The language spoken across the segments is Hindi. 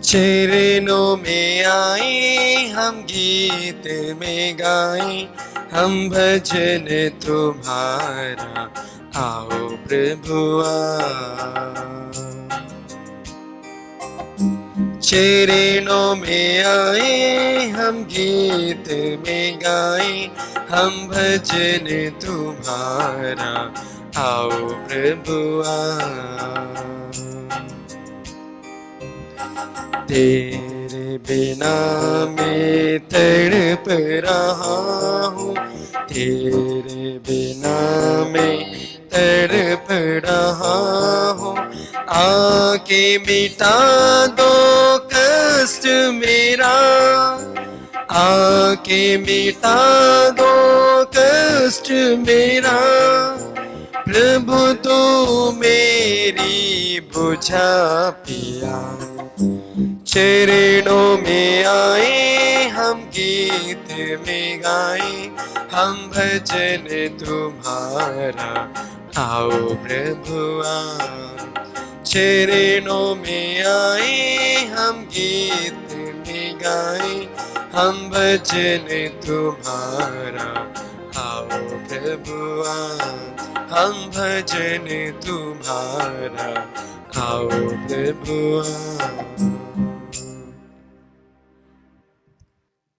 चरणों में आए हम गीत में गाएं, हम भजन तुम्हारा, आओ प्रभु आओ। चरणों में आए हम गीत में गाएं, हम भजन तुम्हारा, आओ प्रभु आओ। तेरे बिना मैं तड़प रहा हूँ, तेरे बिना मैं तड़प रहा हूँ, आके मिटा दो कष्ट मेरा, आके मिटा दो कष्ट मेरा, प्रभु तू मेरी बुझा पिया। चरणों में आए हम गीत में गाए, हम भजन तुम्हारा, आओ प्रभु आओ। चरणों में आए हम गीत में गाए, हम भजन तुम्हारा, आओ प्रभु आओ। हम भजन तुम्हारा, आओ प्रभु आओ।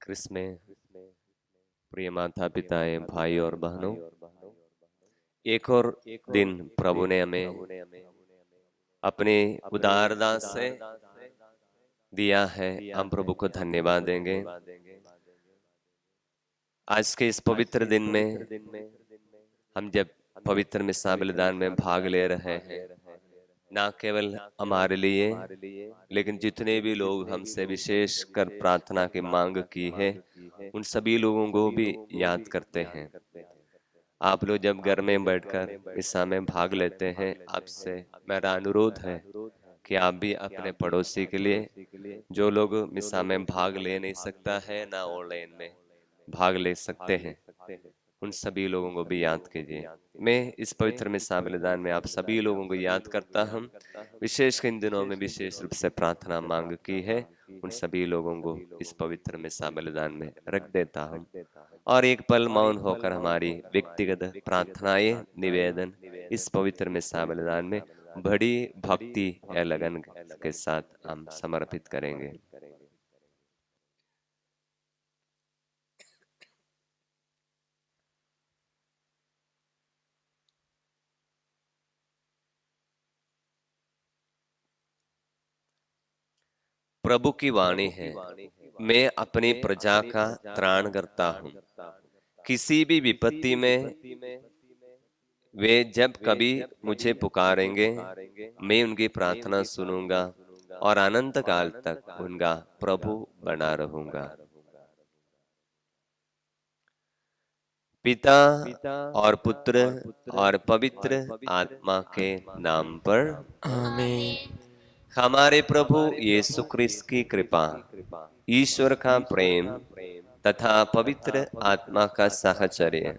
क्रिस में प्रिय माता पिता एवं भाई और बहनों, एक और दिन प्रभु ने हमें अपने उदारता से दिया है। हम प्रभु को धन्यवाद देंगे। आज के इस पवित्र दिन में हम जब पवित्र मिस्सा बलिदान में भाग ले रहे हैं, ना केवल हमारे लिए लेकिन जितने भी लोग हमसे विशेष कर प्रार्थना की मांग की है, उन सभी लोगों को भी याद करते हैं। आप लोग जब घर में बैठकर मिस्सा में भाग लेते हैं, आपसे मेरा अनुरोध है कि आप भी अपने पड़ोसी के लिए, जो लोग मिस्सा में भाग ले नहीं सकता है ना ऑनलाइन में भाग ले सकते हैं, उन सभी लोगों को भी याद कीजिए। मैं इस पवित्र मिस्सा बलिदान में आप सभी लोगों को याद करता हूँ। विशेष इन दिनों में विशेष रूप से प्रार्थना मांग की है, उन सभी लोगों को इस पवित्र मिस्सा बलिदान में रख देता हूँ। और एक पल मौन होकर हमारी व्यक्तिगत प्रार्थनाएं निवेदन इस पवित्र मिस्सा बलिदान में बड़ी भक्ति या लगन के साथ हम समर्पित करेंगे। प्रभु की वाणी है, मैं अपनी प्रजा का त्राण करता हूँ। किसी भी विपत्ति में वे जब कभी मुझे पुकारेंगे, मैं उनकी प्रार्थना सुनूंगा और अनंत काल तक उनका प्रभु बना रहूंगा। पिता और पुत्र और पवित्र आत्मा के नाम पर आमीन। हमारे प्रभु यीशु क्रिस्त की कृपा, ईश्वर का प्रेम तथा पवित्र आत्मा का साहचर्य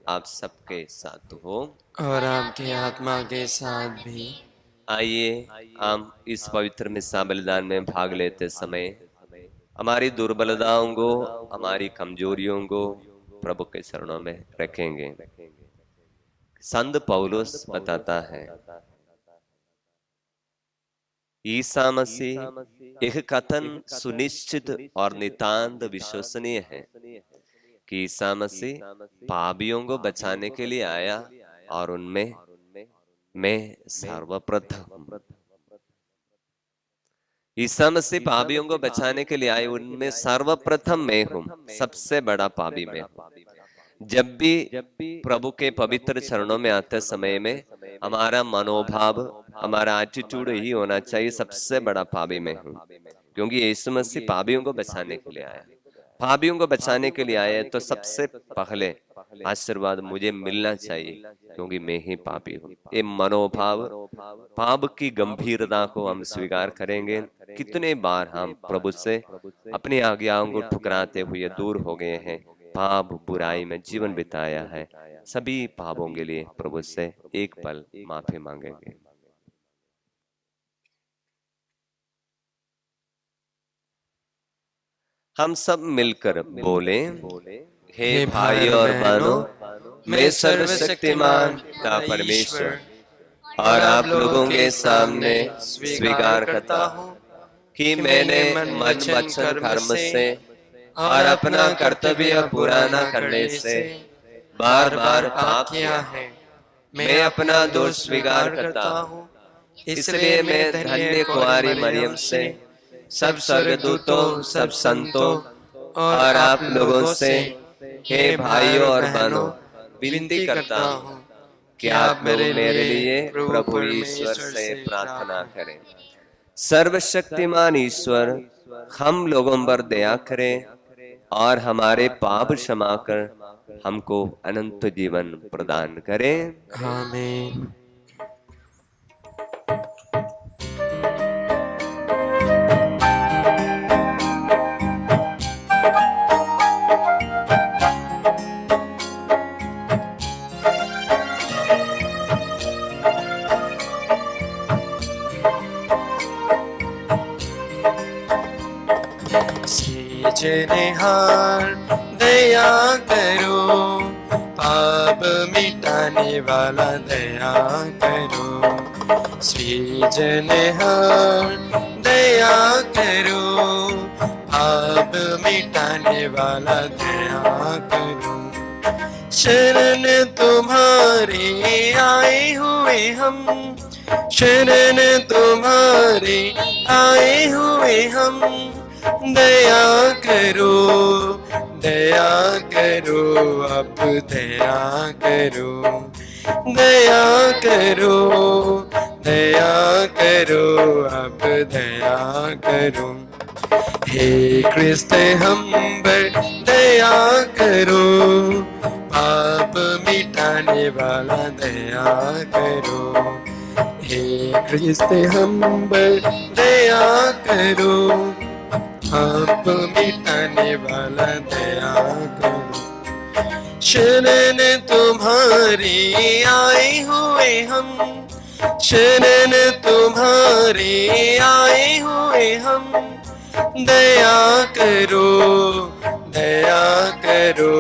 आप सबके साथ हो और आपके आत्मा के साथ भी। आइए हम इस पवित्र मिस्सा बलिदान में भाग लेते समय हमारी दुर्बलताओं को, हमारी कमजोरियों को प्रभु के चरणों में रखेंगे। संत पौलुस बताता है, ईसा मसीह एक कथन सुनिश्चित और नितांत विश्वसनीय है कि ईसा मसीह पापियों को बचाने के लिए आया और उनमें मैं सर्वप्रथम। ईसा मसीह पापियों को बचाने के लिए आए, उनमें सर्वप्रथम मैं हूं, सबसे बड़ा पापी मैं हूं। जब भी प्रभु के पवित्र चरणों में आते समय में हमारा मनोभाव, हमारा एटीट्यूड यही होना चाहिए, सबसे बड़ा पापी मैं हूं, क्योंकि यीशु मसीह पापियों को बचाने के लिए आया। पापियों को बचाने के लिए आया तो सबसे पहले आशीर्वाद मुझे मिलना चाहिए, क्योंकि मैं ही पापी हूँ। ये मनोभाव, पाप की गंभीरता को हम स्वीकार करेंगे। कितने बार हम प्रभु से अपनी आज्ञाओं को ठुकराते हुए दूर हो गए हैं, पाप बुराई में जीवन बिताया है। सभी पापों के लिए प्रभु से एक पल माफी मांगेंगे। हम सब मिलकर बोले, हे हे भाई और बहनों, मैं सर्वशक्तिमान का परमेश्वर और आप लोगों के सामने स्वीकार करता हूँ कि मैंने मन वचन कर्म से और अपना कर्तव्य पूरा न करने से बार बार पाप किया है। मैं अपना दोष स्वीकार करता हूँ, इसलिए मैं धन्य कुंवारी मरियम से, सब स्वर्गदूतों, सब संतों और आप लोगों से, हे भाइयों और बहनों, विनती करता हूँ कि आप मेरे लिए प्रभु ईश्वर से प्रार्थना करें। सर्वशक्तिमान ईश्वर हम लोगों पर दया करें और हमारे पाप क्षमा कर हमको अनंत जीवन प्रदान करें। आमीन। सृजनहार दया करो, पाप मिटाने वाला दया करो। सृजनहार दया करो, पाप मिटाने वाला दया करो। शरण तुम्हारे आए हुए हम, शरण तुम्हारे आए हुए हम। दया करो, दया करो, अब दया करो। दया करो, दया करो, अब दया करो। हे कृष्ण हम पर दया करो, पाप मिटाने वाला दया करो। हे कृष्ण हम पर दया करो, पाप मिटाने वाला दया करो। शरण तुम्हारे आए हुए हम, शरण तुम्हारे आए हुए हम। दया करो, दया करो,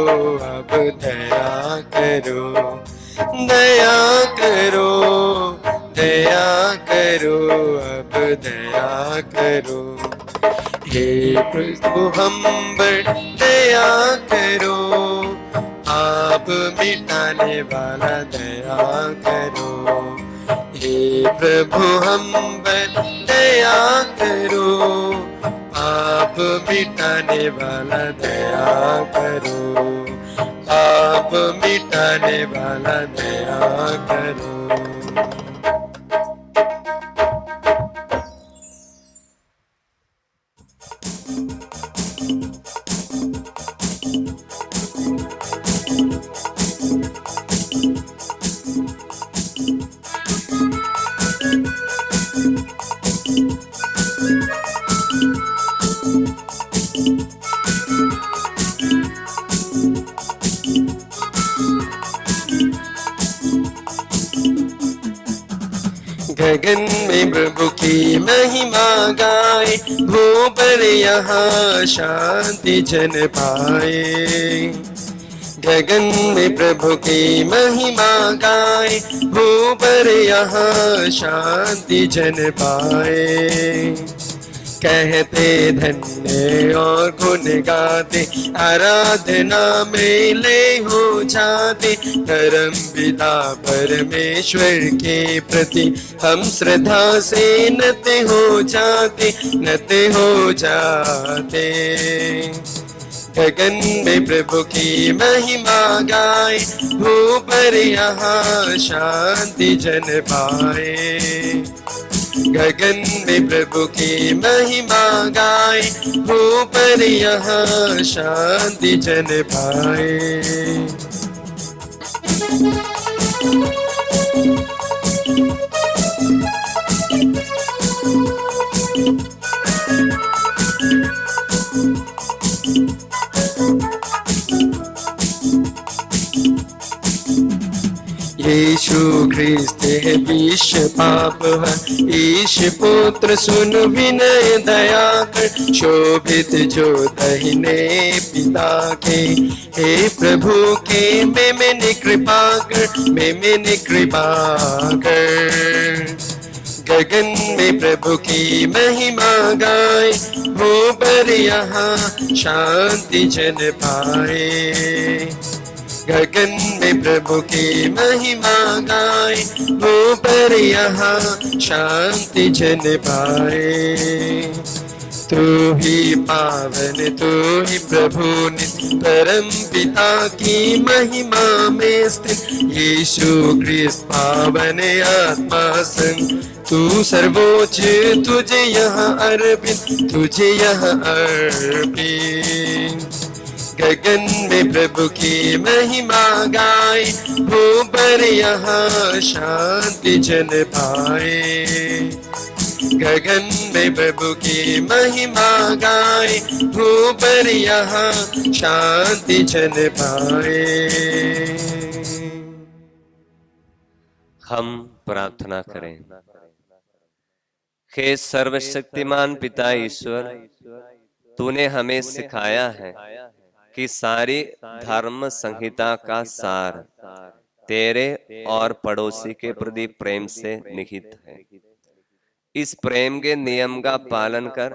अब दया करो। दया करो, दया करो, अब दया करो। हे प्रभु हम पर दया करो, पाप मिटाने वाला दया करो। हे प्रभु हम पर दया करो, पाप मिटाने वाला दया करो। पाप मिटाने वाला दया करो। गगन में प्रभु की महिमा गाए, वो पर यहाँ शांति जन पाए। गगन में प्रभु की महिमा गाए, वो पर यहाँ शांति जन पाए। कहते धन्य और गुण गाते, आराधना में ले हो जाते। धर्म पिता परमेश्वर के प्रति हम श्रद्धा से नते हो जाते, नते हो जाते। गगन में प्रभु की महिमा गाए, वो पर यहाँ शांति जन पाए। गगन में प्रभु की महिमा गाए, वो पर यहाँ शांति जन पाए। यीशु ख्रिस्त है विश्व पाप हर, ईश पुत्र सुन विनय दया कर, शोभित जो दहिने पिता के, हे प्रभु के मैंने कृपा कर, मैंने कृपा कर। गगन में प्रभु की महिमा गाए, हो पर यहाँ शांति जन पाए। गगन में प्रभु की महिमा गाए, हो पर यहाँ शांति जन पाए। तू ही पावन, तू ही प्रभु नित्य परम पिता की महिमा में स्थित, यीशु ख्रिस्त पावन आत्मा संग, तू सर्वोच्च तुझे यहाँ अर्पित, तुझे यहाँ अर्पित। गगन में प्रभु की महिमा गाए, हो पर यहाँ शांति जन पाए। गगन में प्रभु की महिमा गाए, हो पर यहाँ शांति जन पाए। हम प्रार्थना करें। हे सर्वशक्तिमान पिता ईश्वर, तूने हमें सिखाया है कि सारी धर्म संहिता का सार तेरे और पड़ोसी के प्रति प्रेम से निहित है। इस प्रेम के नियम का पालन कर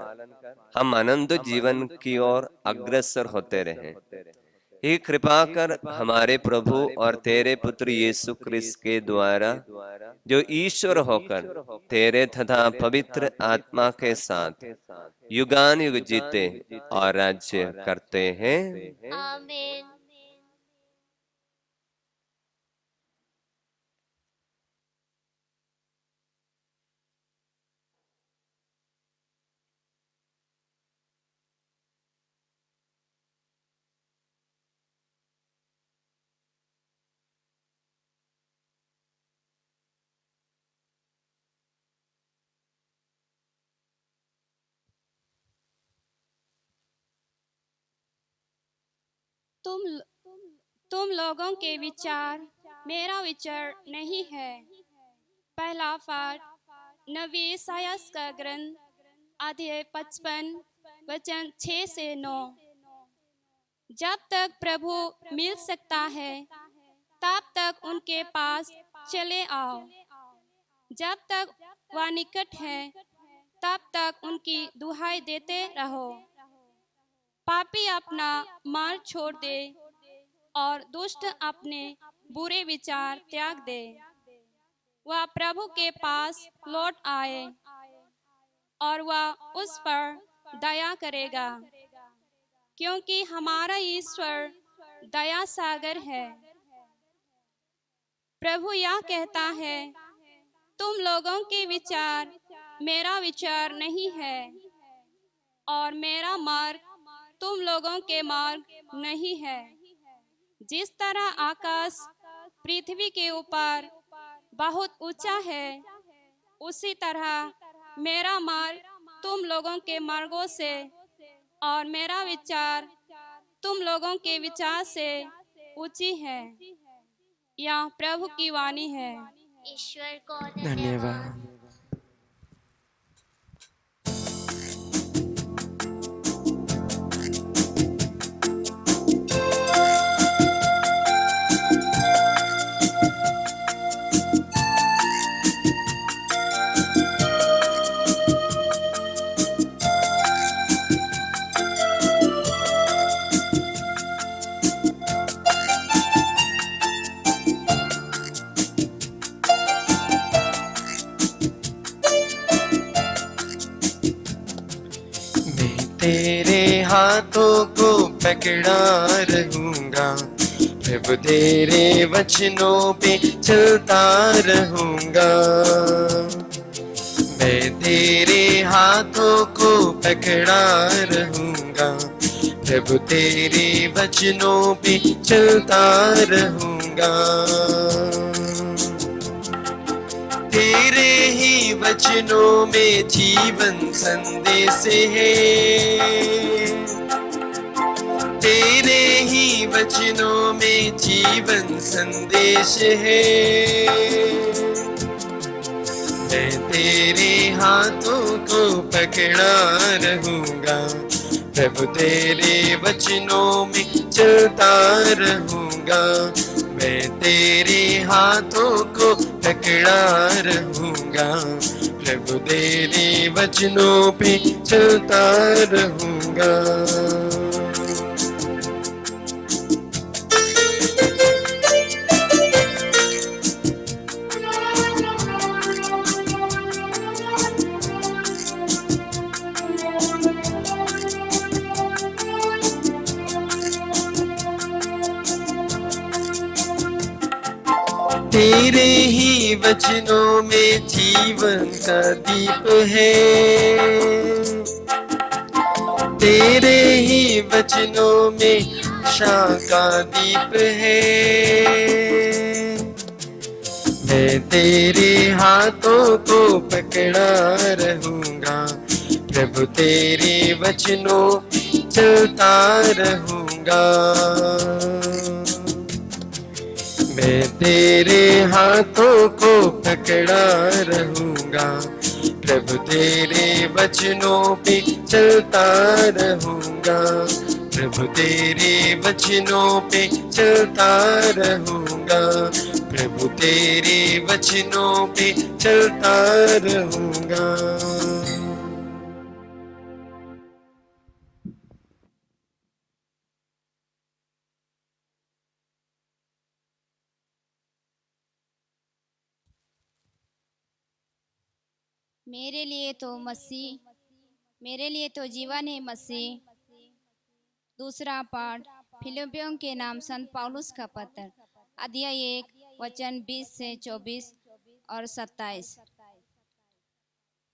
हम अनंत जीवन की ओर अग्रसर होते रहें। हे कृपा कर हमारे प्रभु और तेरे पुत्र यीशु ख्रिस्त के द्वारा, जो ईश्वर होकर तेरे तथा पवित्र आत्मा के साथ युगान युग जीते और राज्य करते हैं। आमीन। तुम लोगों के विचार मेरा विचार नहीं है। पहला पाठ नबी यशायाह का ग्रंथ अध्याय 55 वचन 6 से 9। जब तक प्रभु मिल सकता है तब तक उनके पास चले आओ। जब तक वह निकट है तब तक उनकी दुहाई देते रहो। पापी अपना मार्ग छोड़ दे और दुष्ट अपने बुरे विचार त्याग दे। वह प्रभु के पास लौट आए और वह उस पर दया करेगा, क्योंकि हमारा ईश्वर दया सागर है। प्रभु यह कहता है, तुम लोगों के विचार मेरा विचार नहीं है और मेरा मार्ग तुम लोगों के मार्ग नहीं है। जिस तरह आकाश पृथ्वी के ऊपर बहुत ऊंचा है, उसी तरह मेरा मार्ग तुम लोगों के मार्गों से और मेरा विचार तुम लोगों के विचार से ऊंची है। यह प्रभु की वाणी है। ईश्वर को धन्यवाद। तेरे हाथों को पकड़ा रहूंगा, प्रभु तेरे वचनों पे चलता रहूंगा। मैं तेरे हाथों को पकड़ा रहूंगा, प्रभु तेरे वचनों पे चलता रहूंगा। तेरे ही वचनों में जीवन संदेश है, तेरे ही वचनों में जीवन संदेश है। मैं तेरे हाथों को पकड़ा रहूंगा, प्रभु तेरे वचनों में चलता रहूंगा। मैं तेरे हाथों को पकड़ा रहूंगा, प्रभु तेरे वचनों पे चलता रहूंगा। तेरे ही वचनों में जीवन का दीप है। तेरे ही वचनों में आशा का दीप है। मैं तेरे हाथों को पकड़ा रहूंगा, प्रभु तेरे वचनों चलता रहूंगा। मैं तेरे हाथों को पकड़ा रहूंगा, प्रभु तेरे वचनों पे चलता रहूंगा। प्रभु तेरे वचनों पे चलता रहूंगा, प्रभु तेरे वचनों पे चलता रहूंगा। मेरे लिए तो मसीह, मेरे लिए तो जीवन है मसीह। दूसरा पाठ फिलिपियों के नाम संत पौलुस का पत्र, अध्याय 1 वचन 20 से 24 और 27।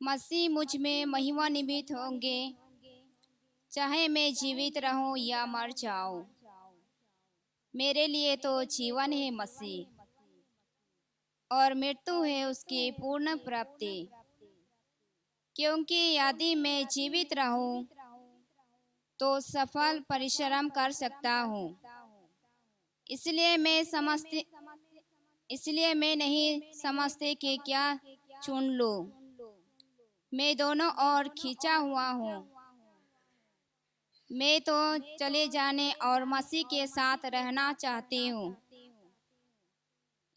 मसीह मुझ में महिमान्वित होंगे, चाहे मैं जीवित रहूं या मर जाऊं। मेरे लिए तो जीवन है मसीह और मृत्यु है उसकी पूर्ण प्राप्ति। क्योंकि यदि मैं जीवित रहूं तो सफल परिश्रम कर सकता हूं। इसलिए मैं नहीं समझते कि क्या चुन लूं। मैं दोनों ओर खींचा हुआ हूं। मैं तो चले जाने और मसीह के साथ रहना चाहती हूं।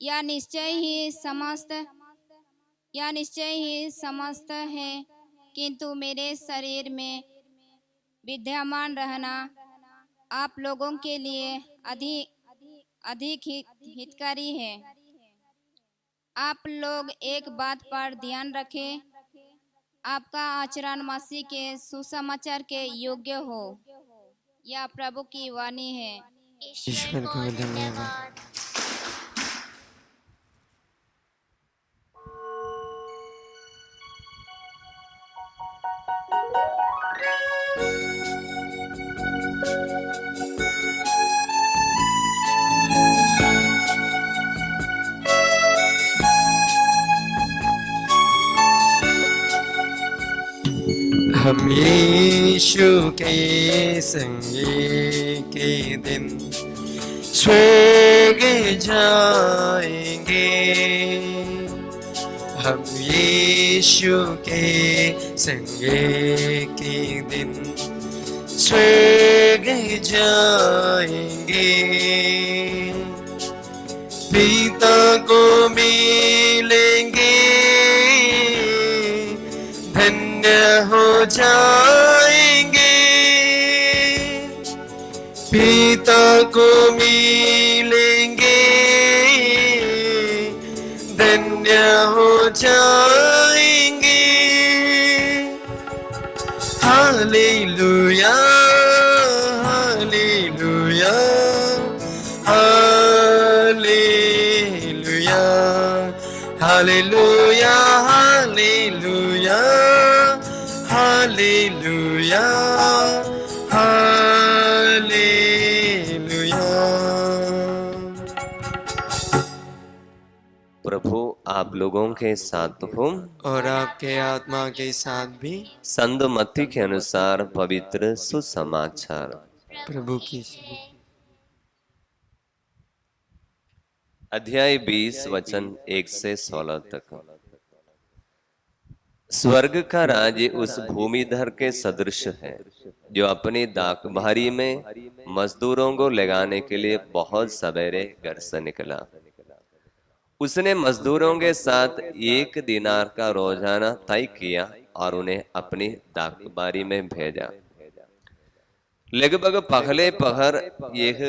यह निश्चय ही समस्त है, किंतु मेरे शरीर में विद्यमान रहना आप लोगों के लिए अधिक हितकारी है। आप लोग एक बात पर ध्यान रखें, आपका आचरण मसीह के सुसमाचार के योग्य हो। यह प्रभु की वाणी है। ईश्वर को धन्यवाद। हम यीशु के संगे के दिन स्वर्ग जाएंगे। हम यीशु के संगे के दिन स्वर्ग जाएंगे। पिता को मिलेंगे, धन्य हो जाएंगे। पिता को मिलेंगे, धन्य हो जाएंगे। Hallelujah, hallelujah, hallelujah, hallelujah, hallelujah, hallelujah, hallelujah. प्रभु आप लोगों के साथ हो और आपके आत्मा के साथ भी। संत मत्ती के अनुसार पवित्र सुसमाचार। प्रभु की। अध्याय 20 वचन 1 से 16 तक। स्वर्ग का राज्य उस भूमिधर के सदृश है जो अपनी दाखभारी में मजदूरों को लगाने के लिए बहुत सवेरे घर से निकला। उसने मजदूरों के साथ 1 दिनार का रोजाना तय किया और उन्हें अपनी दाखबारी में भेजा। लगभग पहले पहर यह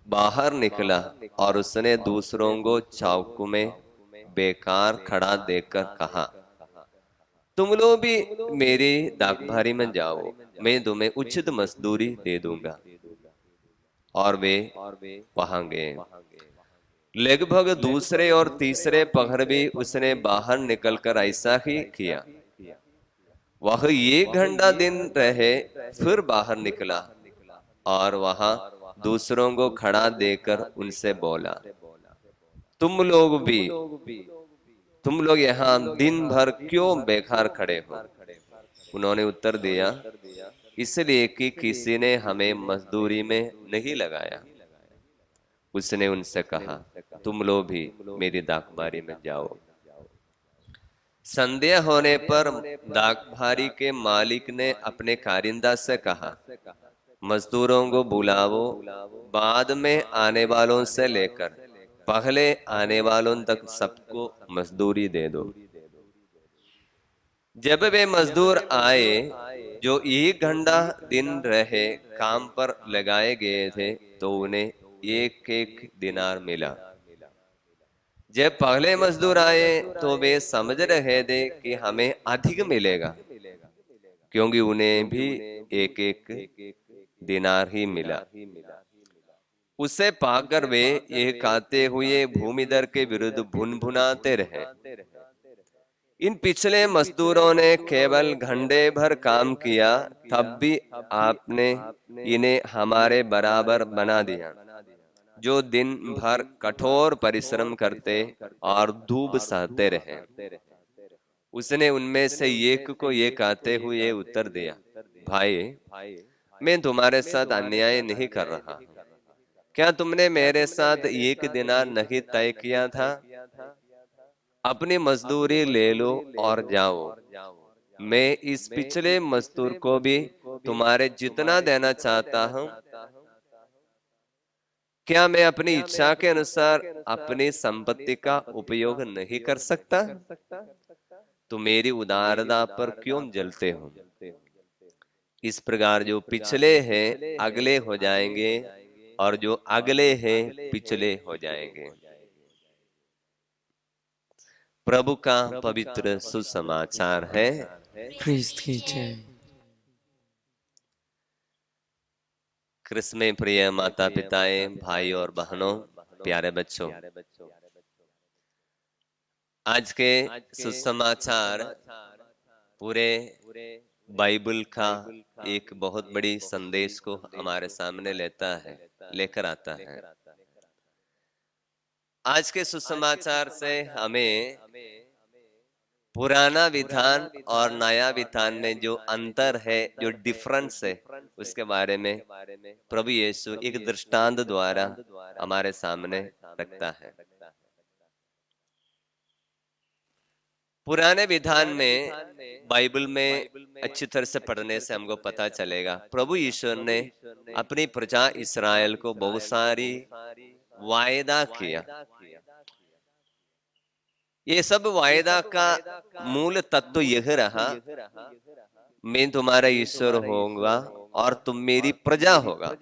बाहर निकला और उसने दूसरों को चौक में बेकार खड़ा देखकर कहा, तुम लोग भी मेरी दाखभारी में जाओ, मैं तुम्हें उचित मजदूरी दे दूंगा। और वे वहां गए। लगभग दूसरे और तीसरे पहर भी उसने बाहर निकलकर ऐसा ही किया। वह 1 घंटा दिन रहे, फिर बाहर निकला और वहां दूसरों को खड़ा देकर उनसे बोला, तुम लोग यहाँ दिन भर क्यों बेकार खड़े हो? उन्होंने उत्तर दिया, इसलिए कि किसी ने हमें मजदूरी में नहीं लगाया। उसने उनसे कहा, तुम लोग भी मेरी दाखबारी में जाओ। संध्या होने पर दाखभारी के मालिक ने अपने कारिंदा से कहा, मजदूरों को बुलाओ, बाद में आने वालों से लेकर पहले आने वालों तक सबको मजदूरी दे दो। जब वे मजदूर आए जो 1 घंटा दिन रहे काम पर लगाए गए थे, तो उन्हें 1-1 दिनार मिला। जब पहले मजदूर आए तो वे समझ रहे थे कि हमें अधिक मिलेगा, क्योंकि उन्हें भी 1-1 दिनार ही मिला। उसे पाकर वे यह कहते हुए भूमिधर के विरुद्ध भुनभुनाते रहे, इन पिछले मजदूरों ने केवल घंटे भर काम किया, तब भी आपने इन्हें हमारे बराबर बना दिया, जो दिन भर कठोर परिश्रम करते और धूप सहते रहे। उसने उनमें से एक को ये कहते हुए उत्तर दिया, भाई, मैं तुम्हारे साथ अन्याय नहीं कर रहा। क्या तुमने मेरे साथ 1 दिनार नहीं तय किया था? अपनी मजदूरी ले लो और जाओ। मैं इस पिछले मजदूर को भी तुम्हारे जितना देना चाहता हूं। क्या मैं अपनी इच्छा के अनुसार अपनी संपत्ति का उपयोग नहीं कर सकता? तो मेरी उदारता पर क्यों जलते हो? इस प्रकार जो पिछले हैं अगले हो जाएंगे और जो अगले हैं पिछले हो जाएंगे। प्रभु का पवित्र सुसमाचार है। ख्रिस्त की जय। क्रिस्त में प्रिय माता पिताएं, भाई और बहनों, प्यारे बच्चों, आज के सुसमाचार पूरे बाइबल का एक बहुत बड़ी संदेश को हमारे सामने लेकर आता है। आज के सुसमाचार से हमें पुराना विधान और नया विधान में जो अंतर है, जो डिफरेंस है, उसके बारे में प्रभु यीशु एक दृष्टांत द्वारा हमारे सामने रखता है। पुराने विधान में, बाइबल में अच्छी तरह से पढ़ने से हमको पता चलेगा, प्रभु ईश्वर ने अपनी प्रजा इस्राएल को बहुत सारी वायदा किया। ये सब वायदा का मूल तत्व यह रहा, मैं तुम्हारा ईश्वर होऊंगा और तुम मेरी प्रजा होगा।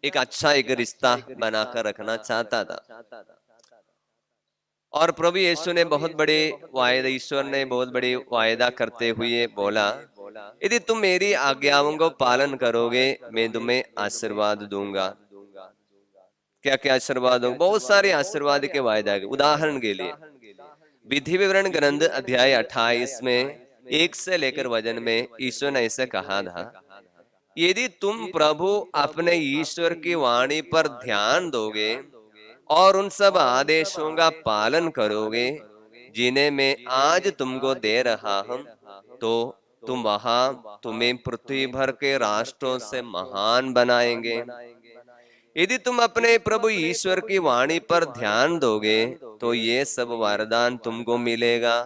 एक अच्छा एक रिश्ता बनाकर रखना चाहता था। और प्रभु यीशु ने बहुत बड़े वायदा, ईश्वर ने बहुत बड़ी वायदा करते हुए बोला, यदि तुम मेरी आज्ञाओं को पालन करोगे, मैं तुम्हें आशीर्वाद दूंगा। क्या क्या आशीर्वाद होंगे? बहुत सारे आशीर्वाद के वायदा है। उदाहरण के लिए विधि विवरण ग्रंथ अध्याय 28 में 1 से लेकर वचन में ईश्वर ने ऐसे कहा था, यदि तुम प्रभु अपने ईश्वर की वाणी पर ध्यान दोगे और उन सब आदेशों का पालन करोगे जिन्हें मैं आज तुमको दे रहा हूं, तो तुम्हें पृथ्वी भर के राष्ट्रों से महान बनाएंगे। यदि तुम अपने प्रभु ईश्वर की वाणी पर ध्यान दोगे तो ये सब वरदान तुमको मिलेगा,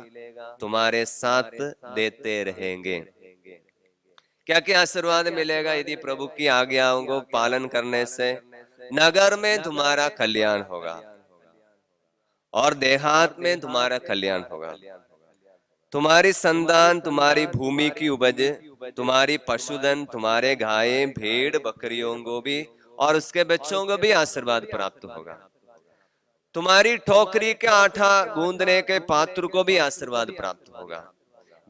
तुम्हारे साथ देते रहेंगे। क्या क्या आशीर्वाद मिलेगा यदि प्रभु की आज्ञाओं को पालन करने से? नगर में तुम्हारा कल्याण होगा और देहात में तुम्हारा कल्याण होगा। तुम्हारी संतान, तुम्हारी भूमि की उपज, तुम्हारी पशुधन, तुम्हारे गाय भेड़ बकरियों को भी और उसके बच्चों को भी आशीर्वाद प्राप्त होगा। तुम्हारी टोकरी के आटा गूंदने के पात्र को भी आशीर्वाद प्राप्त होगा।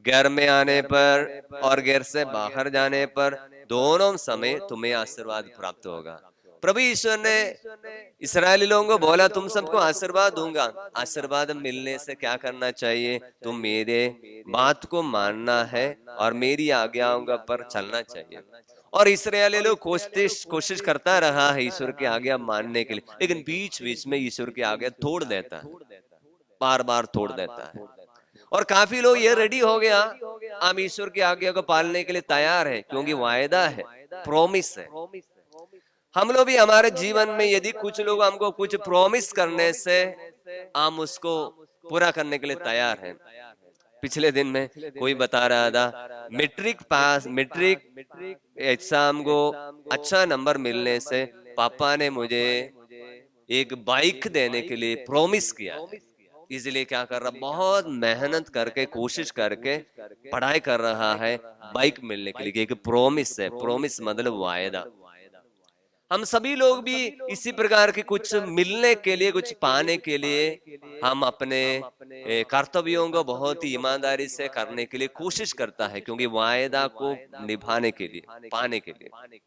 घर में आने पर और घर से बाहर जाने पर दोनों समय तुम्हें आशीर्वाद प्राप्त होगा। प्रभु ईश्वर ने इस्राएली लोगों को बोला, तुम सबको आशीर्वाद दूंगा। आशीर्वाद मिलने से क्या करना चाहिए? तुम मेरे बात को मानना है और मेरी आज्ञाओं पर चलना चाहिए। और इस्राएली लोग कोशिश करता रहा है ईश्वर की आज्ञा मानने के लिए, लेकिन बीच बीच में ईश्वर की आज्ञा तोड़ देता है, बार बार तोड़ देता है। और काफी लोग ये रेडी हो गया, हम ईश्वर की आज्ञा को पालने के लिए तैयार है, क्योंकि वायदा है, प्रॉमिस है। हम लोग भी हमारे जीवन में यदि कुछ लोग हमको कुछ प्रॉमिस करने से हम उसको पूरा करने के लिए तैयार हैं। पिछले दिन में कोई बता रहा था, मैट्रिक एग्जाम को अच्छा नंबर मिलने से पापा ने मुझे एक बाइक देने के लिए प्रॉमिस किया है। इसलिए क्या कर रहा, बहुत मेहनत करके कोशिश करके पढ़ाई कर रहा है बाइक मिलने के लिए। एक प्रॉमिस है, प्रॉमिस मतलब वायदा। हम सभी लोग भी इसी प्रकार के कुछ मिलने के लिए, कुछ पाने के लिए हम अपने कर्तव्यों को बहुत ही ईमानदारी से करने के लिए कोशिश करता है, क्योंकि वायदा को निभाने के लिए, पाने के लिए।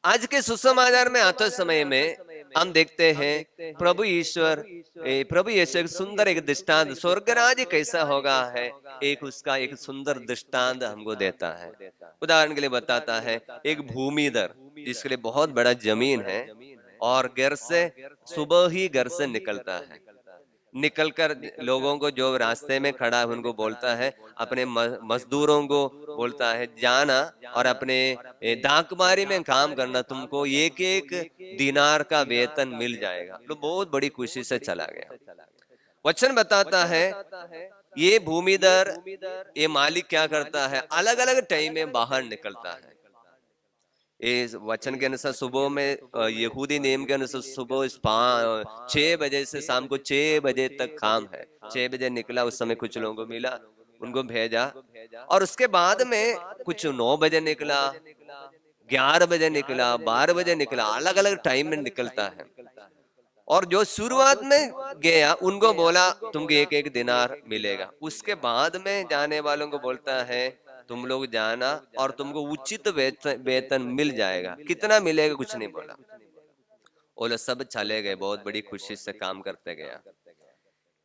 आज के सुसमाचार में आते समय में हम देखते हैं प्रभु ईश्वर एक सुंदर एक दृष्टांत, स्वर्ग राज्य कैसा होगा है, उसका एक सुंदर दृष्टांत हमको देता है। उदाहरण के लिए बताता है, एक भूमिधर जिसके लिए बहुत बड़ा जमीन है और घर से सुबह ही घर से निकलता है, निकलकर लोगों को जो रास्ते में खड़ा है उनको बोलता है, अपने मजदूरों को बोलता है जाना और अपने डाकबारी में काम करना, तुमको एक एक दिनार का वेतन मिल जाएगा। तो बहुत बड़ी खुशी से चला गया। वचन बताता है ये भूमिधर, ये मालिक क्या करता है, अलग अलग टाइम में बाहर निकलता है। इस वचन के अनुसार सुबह में, यहूदी नियम के अनुसार सुबह 6 बजे से शाम को 6 बजे तक काम है। 6 बजे निकला, उस समय कुछ लोगों को मिला, उनको भेजा, और उसके बाद में कुछ 9 बजे निकला, 11 बजे निकला, 12 बजे निकला, अलग अलग टाइम में निकलता है। और जो शुरुआत में गया उनको बोला तुमको एक एक दिनार मिलेगा। उसके बाद में जाने वालों को बोलता है तुम लोग जाना और तुमको उचित वेतन मिल जाएगा। कितना मिलेगा कुछ नहीं बोला। वो लोग सब चले गए, बहुत बड़ी खुशी से काम करते गया।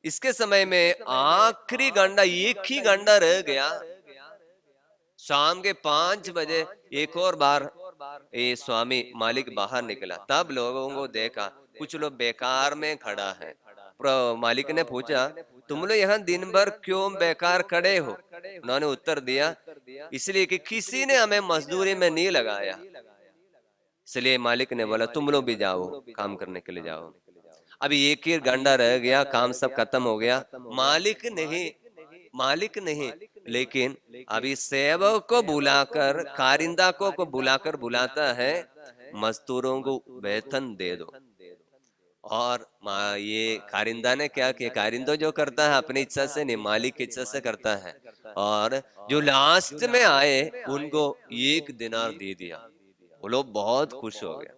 इसके समय में आखिरी घंटा, एक ही घंटा रह गया, शाम के 5 बजे एक और बार ये स्वामी मालिक बाहर निकला। तब लोगों को देखा कुछ लोग बेकार में खड़ा है। मालिक ने पूछा तुम लोग यहाँ दिन भर क्यों बेकार खड़े हो? उन्होंने उत्तर दिया इसलिए कि किसी ने हमें मजदूरी में नहीं लगाया। इसलिए मालिक ने बोला तुम लोग भी जाओ, काम करने के लिए जाओ। अभी एक ही घंटा रह गया, काम सब खत्म हो गया। मालिक नहीं लेकिन अभी सेवक को बुलाकर, कारिंदा को बुलाकर बुलाता है, मजदूरों को वेतन दे दो। और ये कारिंदा ने क्या किया, कारिंदा जो करता है अपनी इच्छा से नहीं, मालिक की इच्छा से करता है। और जो लास्ट में आए उनको 1 दिनार दे दिया। वो लोग बहुत खुश हो गए।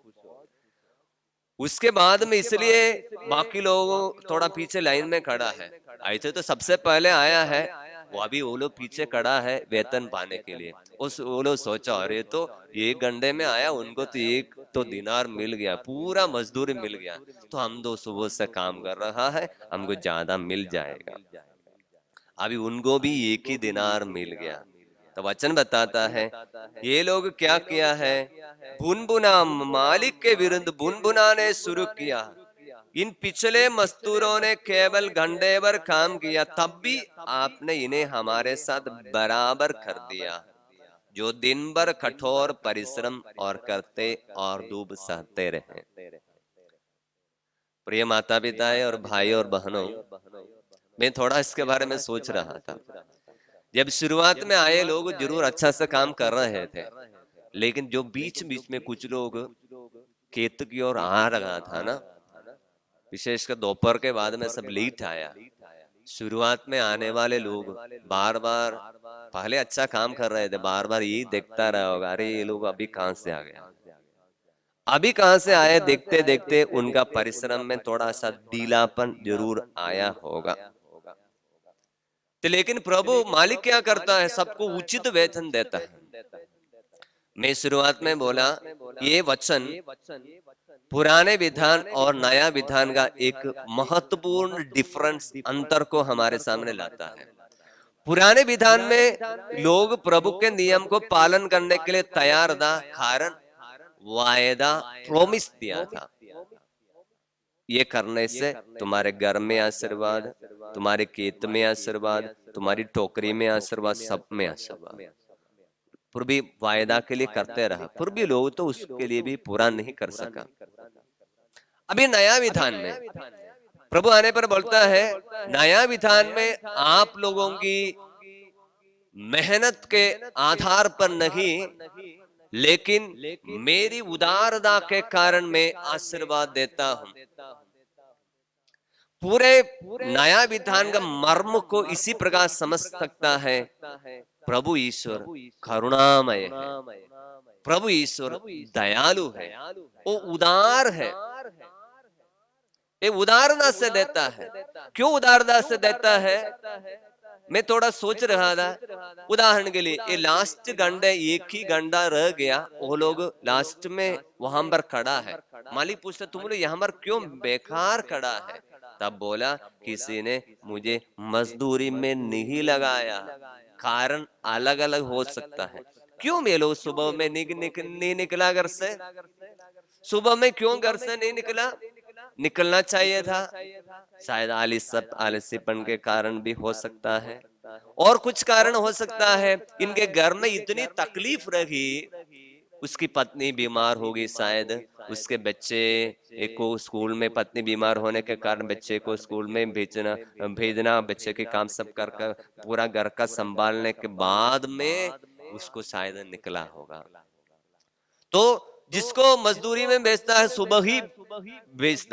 उसके बाद में इसलिए बाकी लोग थोड़ा पीछे लाइन में खड़ा है। ऐसे तो सबसे पहले आया है, वो अभी वो लोग पीछे खड़ा है वेतन पाने के लिए। वो लोग सोचा अरे तो 1 घंटे में आया, उनको तो 1 दिनार मिल गया, पूरा मजदूरी मिल गया, तो हम तो सुबह से काम कर रहा है, हमको ज्यादा मिल जाएगा। अभी उनको भी 1 ही दिनार मिल गया। तो वचन बताता है ये लोग क्या किया है, बुनबुना, मालिक के विरुद्ध बुनबुनाने शुरू किया। इन पिछले मजदूरों ने केवल घंटे भर काम किया, तब भी आपने इन्हें हमारे साथ बराबर कर दिया। जो दिन भर कठोर परिश्रम और करते और धूप सहते रहे। प्रिय माता पिताएं और भाई और बहनों, मैं थोड़ा इसके बारे में सोच रहा था। जब शुरुआत में आए लोग जरूर अच्छा से काम कर रहे थे, लेकिन जो बीच बीच में कुछ लोग खेत की ओर आ रहा था ना, विशेषकर दोपहर के बाद में सब लेट आया। शुरुआत में आने वाले लोग बार बार पहले अच्छा काम कर रहे थे, बार बार यही देखता रहा होगा, अरे ये लोग अभी कहां से आ गया, अभी कहां से आए। देखते देखते उनका परिश्रम में थोड़ा सा ढीलापन जरूर आया होगा। तो लेकिन प्रभु मालिक क्या करता है, सबको उचित वेतन देता है। मैं शुरुआत में बोला, ये वचन पुराने विधान और नया विधान का एक महत्वपूर्ण डिफरेंस, अंतर को हमारे सामने लाता है। पुराने विधान में लोग प्रभु के नियम को पालन करने के लिए तैयार था, कारण वायदा प्रोमिस दिया था, ये करने से तुम्हारे घर में आशीर्वाद, तुम्हारे खेत में आशीर्वाद, तुम्हारी टोकरी में आशीर्वाद, सब में आशीर्वाद। फिर भी वायदा के लिए करते रहा, फिर भी लोग तो उसके लिए भी पूरा नहीं कर सका। अभी नया विधान में प्रभु आने पर बोलता है, नया विधान में आप लोगों की मेहनत के आधार पर नहीं, लेकिन मेरी उदारता के कारण मैं आशीर्वाद देता हूं। पूरे नया विधान का मर्म को इसी प्रकार समझ सकता है, प्रभु ईश्वर करुणामय है, प्रभु ईश्वर दयालु है, वो उदार है, ये उदारता से देता है। क्यों उदारता से देता है? मैं थोड़ा सोच रहा था, उदाहरण के लिए ये लास्ट गंडे, एक ही गंडा रह गया, वो लोग लास्ट में वहां पर खड़ा है, मालिक पूछता तुम लोग यहाँ पर क्यों बेकार खड़ा है? तब बोला, किसी ने मुझे मजदूरी में नहीं लगाया। कारण अलग अलग हो सकता है। क्यों मैं लोग सुबह में नहीं निकला घर से? सुबह में क्यों घर से नहीं निकला? निकलना चाहिए था, शायद आलसीपन के कारण भी हो सकता है, और कुछ कारण हो सकता है। इनके घर में इतनी तकलीफ रही, उसकी पत्नी बीमार होगी, शायद उसके बच्चे को स्कूल में, पत्नी बीमार होने के कारण बच्चे को स्कूल में भेजना, बच्चे के काम सब कर पूरा घर का संभालने के बाद में उसको शायद निकला होगा। तो जिसको मजदूरी में भेजता है सुबह ही भेज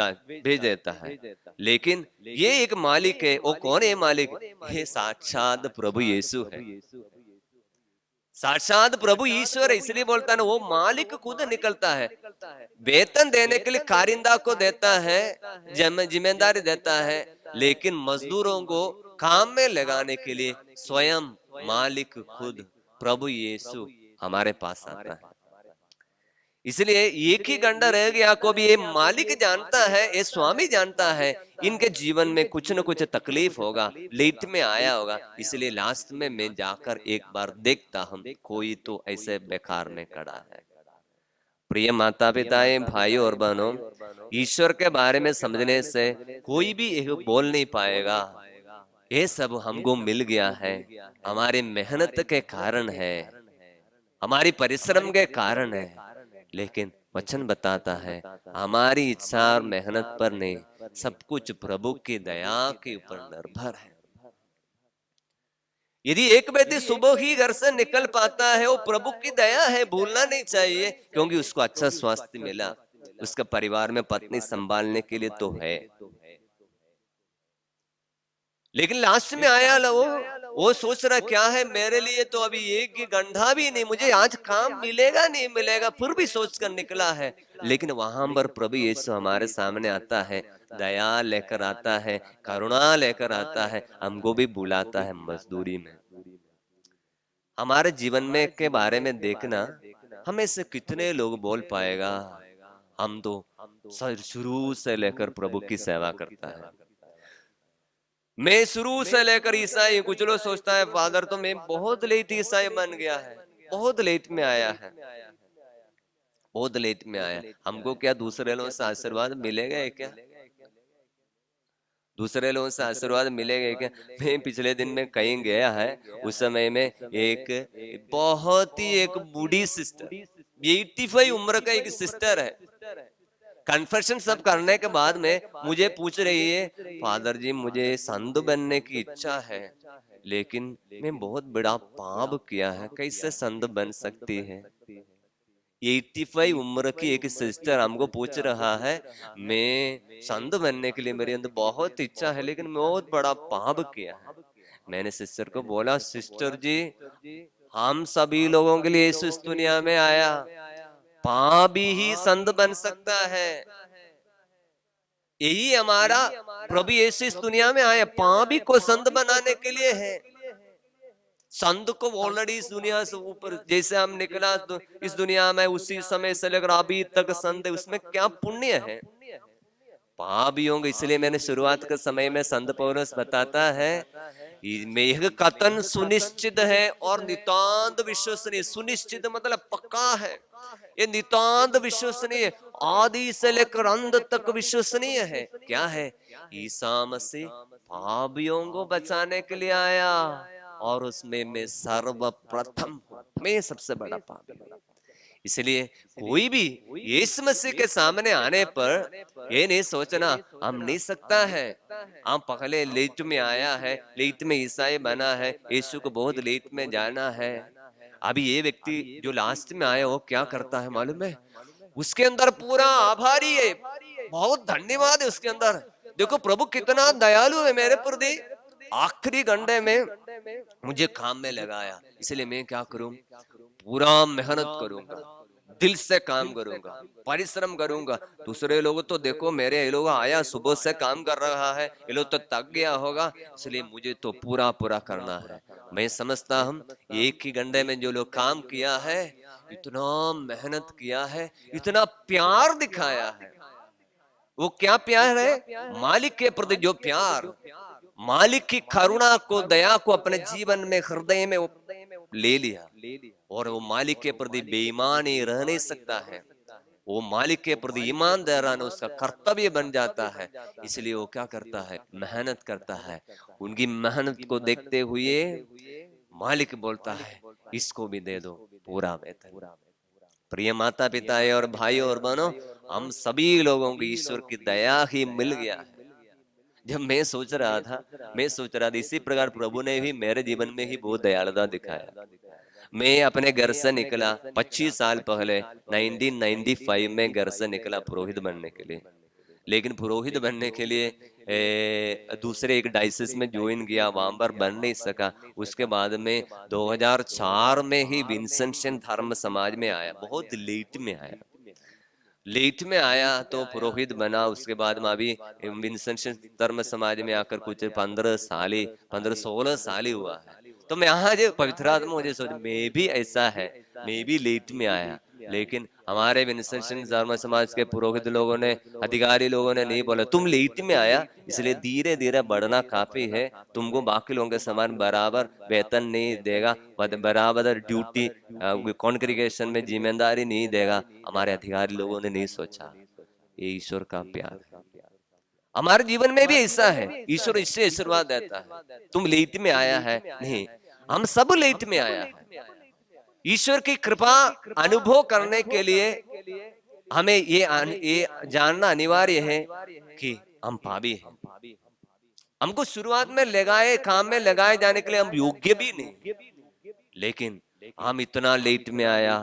देता है। लेकिन ये एक मालिक है, वो कौन है मालिक? ये साक्षात प्रभु यीशु है, साक्षात प्रभु ईश्वर है। इसलिए बोलता है ना, वो मालिक खुद निकलता है, वेतन देने के लिए कारिंदा को देता है, जिम्मेदारी देता है, लेकिन मजदूरों को काम में लगाने के लिए स्वयं मालिक खुद प्रभु यीशु हमारे पास आता है। इसलिए एक ही गंडा रह गया को भी ये मालिक जानता है, ये स्वामी जानता है, इनके जीवन में कुछ न कुछ तकलीफ होगा, लेट में आया होगा। इसलिए लास्ट में मैं जाकर एक बार देखता हूं, कोई तो ऐसे बेकार में खड़ा है। प्रिय माता पिताएं, भाइयों और बहनों, ईश्वर के बारे में समझने से कोई भी बोल नहीं पाएगा ये सब हमको मिल गया है, हमारी मेहनत के कारण है, हमारी परिश्रम के कारण है। लेकिन वचन बताता है, हमारी इच्छा और मेहनत पर नहीं, सब कुछ प्रभु की दया के ऊपर निर्भर है। यदि एक व्यक्ति सुबह ही घर से निकल पाता है, वो प्रभु की दया है, भूलना नहीं चाहिए, क्योंकि उसको अच्छा स्वास्थ्य मिला, उसका परिवार में पत्नी संभालने के लिए तो है। लेकिन लास्ट में आया वो सोच रहा क्या है, मेरे लिए तो अभी एक ही गंढा भी नहीं, मुझे आज काम मिलेगा नहीं मिलेगा, फिर भी सोचकर निकला है। लेकिन वहां पर प्रभु यीशु हमारे सामने आता है, दया लेकर आता है, करुणा लेकर आता है, हमको भी बुलाता है मजदूरी में। हमारे जीवन में के बारे में देखना, हमें से कितने लोग बोल पाएगा, हम तो शुरू से लेकर प्रभु की सेवा करता है, मैं शुरू से लेकर ईसाई। कुछ लोग सोचता है फादर तो मैं बहुत लेट ईसाई बन गया है, बहुत लेट में आया है, बहुत लेट में आया। हमको क्या दूसरे लोगों से आशीर्वाद मिलेगा क्या? दूसरे लोगों से आशीर्वाद मिलेगा क्या? मैं पिछले दिन में कहीं गया है, उस समय में एक बहुत ही एक बूढ़ी सिस्टर, 85 उम्र का एक सिस्टर है, कन्फेशन सब करने के बाद में मुझे पूछ रही है, फादर जी मुझे संत बनने की इच्छा है, लेकिन मैं बहुत बड़ा पाप किया है, कैसे संत बन सकती है? 85 उम्र की एक सिस्टर हमको पूछ रहा है, मैं संत बनने के लिए मेरे अंदर बहुत इच्छा है, लेकिन मैं बहुत बड़ा पाप किया है। मैंने सिस्टर को बोला, सिस्टर जी हम सभी लोगों के लिए यीशु इस दुनिया में आया, पापी ही संत बन सकता है। यही हमारा प्रभु यीशु इस दुनिया में आया, पापी को संत बनाने के लिए है। संत को ऑलरेडी इस दुनिया से ऊपर, जैसे हम निकला तो इस दुनिया में उसी समय से लेकर अभी तक संत, उसमें क्या पुण्य है? पापी होंगे। इसलिए मैंने शुरुआत के समय में संत पौलुस बताता है, मेघ कथन सुनिश्चित है और नितांत विश्वसनीय। सुनिश्चित मतलब पक्का है, ये नितांत विश्वसनीय, आदि से लेकर अंत तक विश्वसनीय है। क्या है? ईसा मसीह पापियों को बचाने के लिए आया और उसमें मैं सर्वप्रथम हूं, मैं सबसे बड़ा पापी हूं। इसलिए कोई भी यीशु मसीह के सामने आने पर ये नहीं सोचना हम नहीं सकता है, हम पहले लेट में आया है, लेट में ईसाई बना है, यीशु को बहुत लेट में जाना है। अभी ये व्यक्ति जो लास्ट में आया वो क्या करता है मालूम है? उसके अंदर पूरा आभारी है, बहुत धन्यवाद है उसके अंदर। देखो प्रभु कितना दयालु है मेरे प्रति, आखिरी घंटे में मुझे काम में लगाया, इसलिए मैं क्या करूं, पूरा मेहनत करूंगा, दिल से काम करूंगा, परिश्रम करूंगा। दूसरे लोग तो देखो, मेरे ये लोग आया सुबह से काम कर रहा है, ये लोग तो थक गया होगा, इसलिए मुझे तो पूरा पूरा करना है। मैं समझता हूं एक ही घंटे में जो लोग काम किया है, इतना मेहनत किया है, इतना प्यार दिखाया है। वो क्या प्यार है? मालिक के प्रति जो प्यार, मालिक की करुणा को, दया को अपने जीवन में, हृदय में ले लिया, और वो मालिक के प्रति बेईमान ही रह नहीं सकता है। वो मालिक के प्रति ईमानदार रहना उसका कर्तव्य बन जाता है। इसलिए वो क्या करता है? मेहनत करता है। उनकी मेहनत को देखते हुए मालिक बोलता है, इसको भी दे दो पूरा वेतन। प्रिय माता पिता और भाइयों और बहनों, हम सभी लोगों को ईश्वर की दया ही मिल गया है। जब मैं सोच रहा था इसी प्रकार प्रभु ने भी मेरे जीवन में ही बहुत दयालुता दिखाया। मैं अपने घर से निकला 25 साल पहले, 1995 में घर से निकला पुरोहित बनने के लिए, लेकिन पुरोहित बनने के लिए दूसरे एक डायसिस में ज्वाइन किया, वहां पर बन नहीं सका। उसके बाद में 2004 में ही विंसेंशन धर्म समाज में आया, बहुत लेट में आया तो पुरोहित बना। उसके बाद में अभी विंसेंशन धर्म समाज में आकर कुछ 15-16 साल ही हुआ है। तो मैं यहाँ जो पवित्र आत्मा मुझे सोच, मैं भी ऐसा है, मैं भी लेट में आया, लेकिन हमारे विंसेंशन धर्म समाज के पुरोहित लोगों ने, अधिकारी लोगों ने नहीं बोला तुम लेट में आया, इसलिए धीरे धीरे बढ़ना काफी है, तुमको बाकी लोगों के समान बराबर वेतन नहीं देगा, बराबर ड्यूटी कॉन्ग्रीगेशन में जिम्मेदारी नहीं देगा। हमारे अधिकारी लोगों ने नहीं सोचा। ये ईश्वर का प्यार है। हमारे जीवन में भी ऐसा है, ईश्वर इससे आशीर्वाद देता है। तुम लेट में आया है नहीं, हम सब लेट में आया है। ईश्वर की कृपा अनुभव करने के लिए हमें ये जानना अनिवार्य है कि हम पापी हैं। हमको शुरुआत में लगाए काम में लगाए जाने के लिए हम योग्य भी नहीं, लेकिन हम इतना लेट में आया,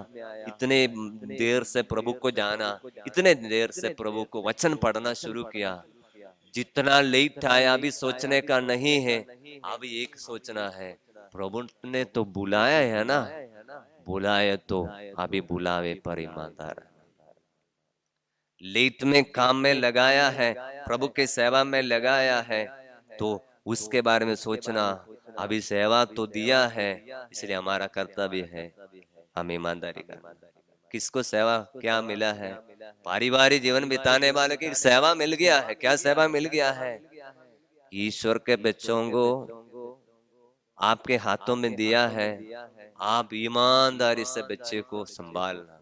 इतने देर से प्रभु को जाना, इतने देर से प्रभु को वचन पढ़ना शुरू किया। जितना लेट आया अभी सोचने का नहीं है, अभी एक सोचना है, प्रभु ने तो बुलाया है ना, बुलाए तो अभी बुलावे पर ईमानदार। लेट में काम में लगाया है, प्रभु के सेवा में लगाया है, तो उसके बारे में सोचना, अभी सेवा तो दिया है, इसलिए हमारा कर्तव्य है हम ईमानदारी करना। किसको सेवा क्या मिला है? पारिवारिक जीवन बिताने वाले की सेवा मिल गया है। क्या सेवा मिल गया है? ईश्वर के बच्चों को आपके हाथों में दिया है, आप ईमानदारी से बच्चे को संभालना,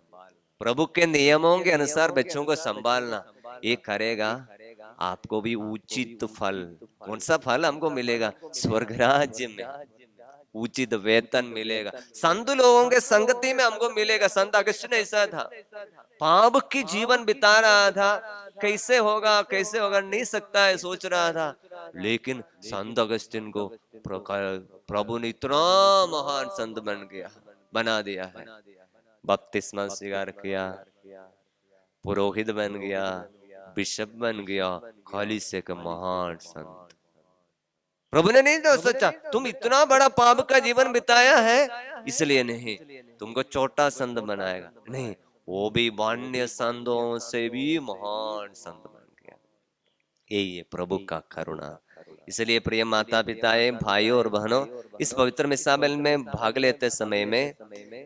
प्रभु के नियमों के अनुसार बच्चों को संभालना। ये करेगा आपको भी उचित फल, कौन सा फल हमको मिलेगा? स्वर्ग राज्य में उचित वेतन मिलेगा, संत लोगों के संगति में हमको मिलेगा। संत अगस्तिन ऐसा था, पाप की जीवन बिता रहा था, कैसे होगा कैसे होगा नहीं सकता है सोच रहा था, लेकिन संत अगस्तिन को प्रभु ने इतना महान संत बना दिया है। बपतिस्मा स्वीकार किया, पुरोहित बन गया, बिशप बन गया, खाली से एक महान संत। प्रभु ने नहीं तो सोचा तुम इतना बड़ा पाप का जीवन बिताया है इसलिए नहीं तुमको छोटा संत बनाएगा, नहीं, वो भी वाण्य संतों से भी महान संत बन गया। यही है प्रभु का करुणा। इसलिए प्रिय माता पिताएं, भाइयों और बहनों, इस पवित्र मिसाबल में भाग लेते समय में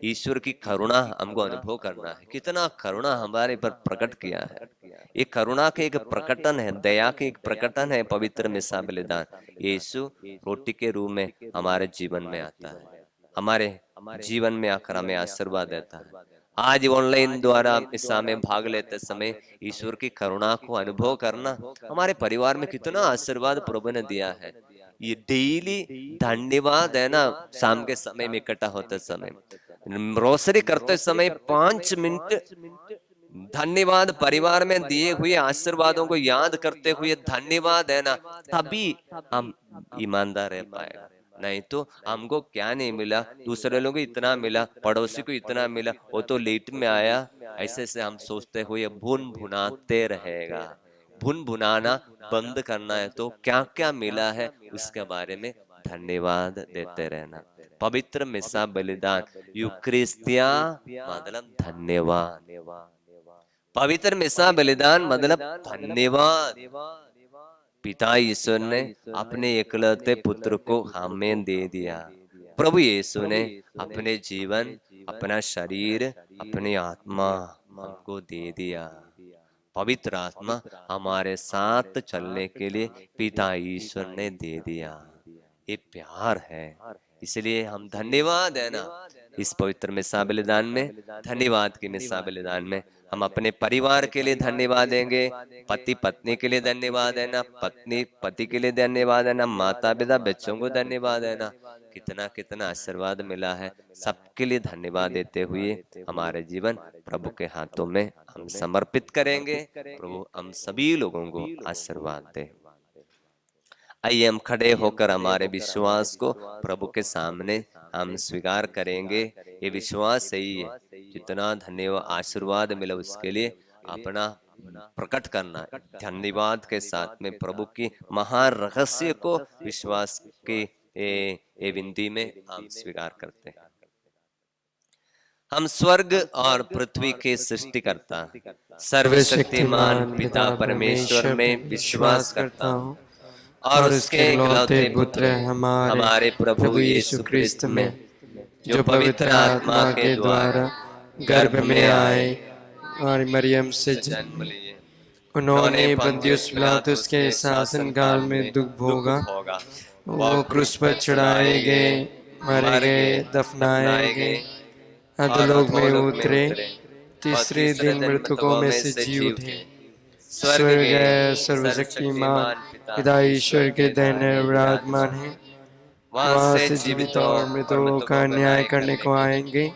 ईश्वर की करुणा हमको अनुभव करना है। कितना करुणा हमारे पर प्रकट किया है। ये करुणा के एक प्रकटन है, दया के एक प्रकटन है पवित्र मिसा बलिदान। यीशु रोटी के रूप में हमारे जीवन में आता है, हमारे जीवन में आकर हमें आशीर्वाद देता है। आज ऑनलाइन द्वारा मिसा में भाग लेते समय ईश्वर की करुणा को अनुभव करना, हमारे परिवार में कितना आशीर्वाद प्रभु ने दिया है। ये डेली धन्यवाद है ना, शाम के समय में इकट्ठा होते समय, रोसरी करते समय 5 मिनट धन्यवाद परिवार में दिए हुए आशीर्वादों को याद करते हुए धन्यवाद है ना, तभी हम ईमानदार रह पाएगा। नहीं तो हमको क्या नहीं मिला, दूसरे लोगों को इतना मिला, पड़ोसी को इतना मिला, वो तो लेट में आया, ऐसे से हम सोचते हुए भुन भुनाते रहेगा। भुन भुनाना बंद करना है तो क्या क्या मिला है उसके बारे में धन्यवाद देते रहना। पवित्र मिसा बलिदान यूक्रिस्तिया मतलब धन्यवाद। पवित्र मिसा बलिदान मतलब धन्यवाद। पिता ईश्वर ने अपने एकलौते पुत्र को हमें दे दिया। प्रभु यीशु ने अपने जीवन, अपना शरीर, अपनी आत्मा हमको दे दिया। पवित्र आत्मा हमारे साथ चलने के लिए पिता ईश्वर ने दे दिया। ये प्यार है, इसलिए हम धन्यवाद है ना। इस पवित्र मिसा बलिदान में, धन्यवाद की मिसा बलिदान में हम अपने परिवार के लिए धन्यवाद देंगे, पति पत्नी के लिए धन्यवाद है ना, पत्नी पति के लिए धन्यवाद है ना, माता पिता बच्चों को धन्यवाद है ना। कितना कितना आशीर्वाद मिला है, सबके लिए धन्यवाद देते हुए हमारे जीवन प्रभु के हाथों में हम समर्पित करेंगे। प्रभु हम सभी लोगों को आशीर्वाद दे। आइए हम खड़े होकर हमारे विश्वास को प्रभु के सामने हम स्वीकार करेंगे। ये विश्वास सही है, जितना धन्यवाद आशीर्वाद मिला उसके लिए अपना प्रकट करना धन्यवाद के साथ में प्रभु की महान रहस्य को विश्वास की ये विनती में हम स्वीकार करते हैं। हम स्वर्ग और पृथ्वी के सृष्टिकर्ता सर्वशक्तिमान पिता परमेश्वर में विश्वास करता हूँ और उसके इकलौते पुत्र हमारे प्रभु यीशु क्रिस्त में, जो पवित्र आत्मा के द्वारा गर्भ में आए और मरियम से जन्म लिए, उन्होंने पंतियुस पिलातुस के शासन काल में दुख भोगा, वो क्रूस पर चढ़ाए गए, मारे गए, दफनाए गए, अधोलोक में उतरे, तीसरे दिन मृतकों में से जी उठे, स्वर्ग गए, सर्वशक्तिमान पिता ईश्वर के दाहिने विराजमान है, वहां से जीवित और मृतों का न्याय करने को आएंगे।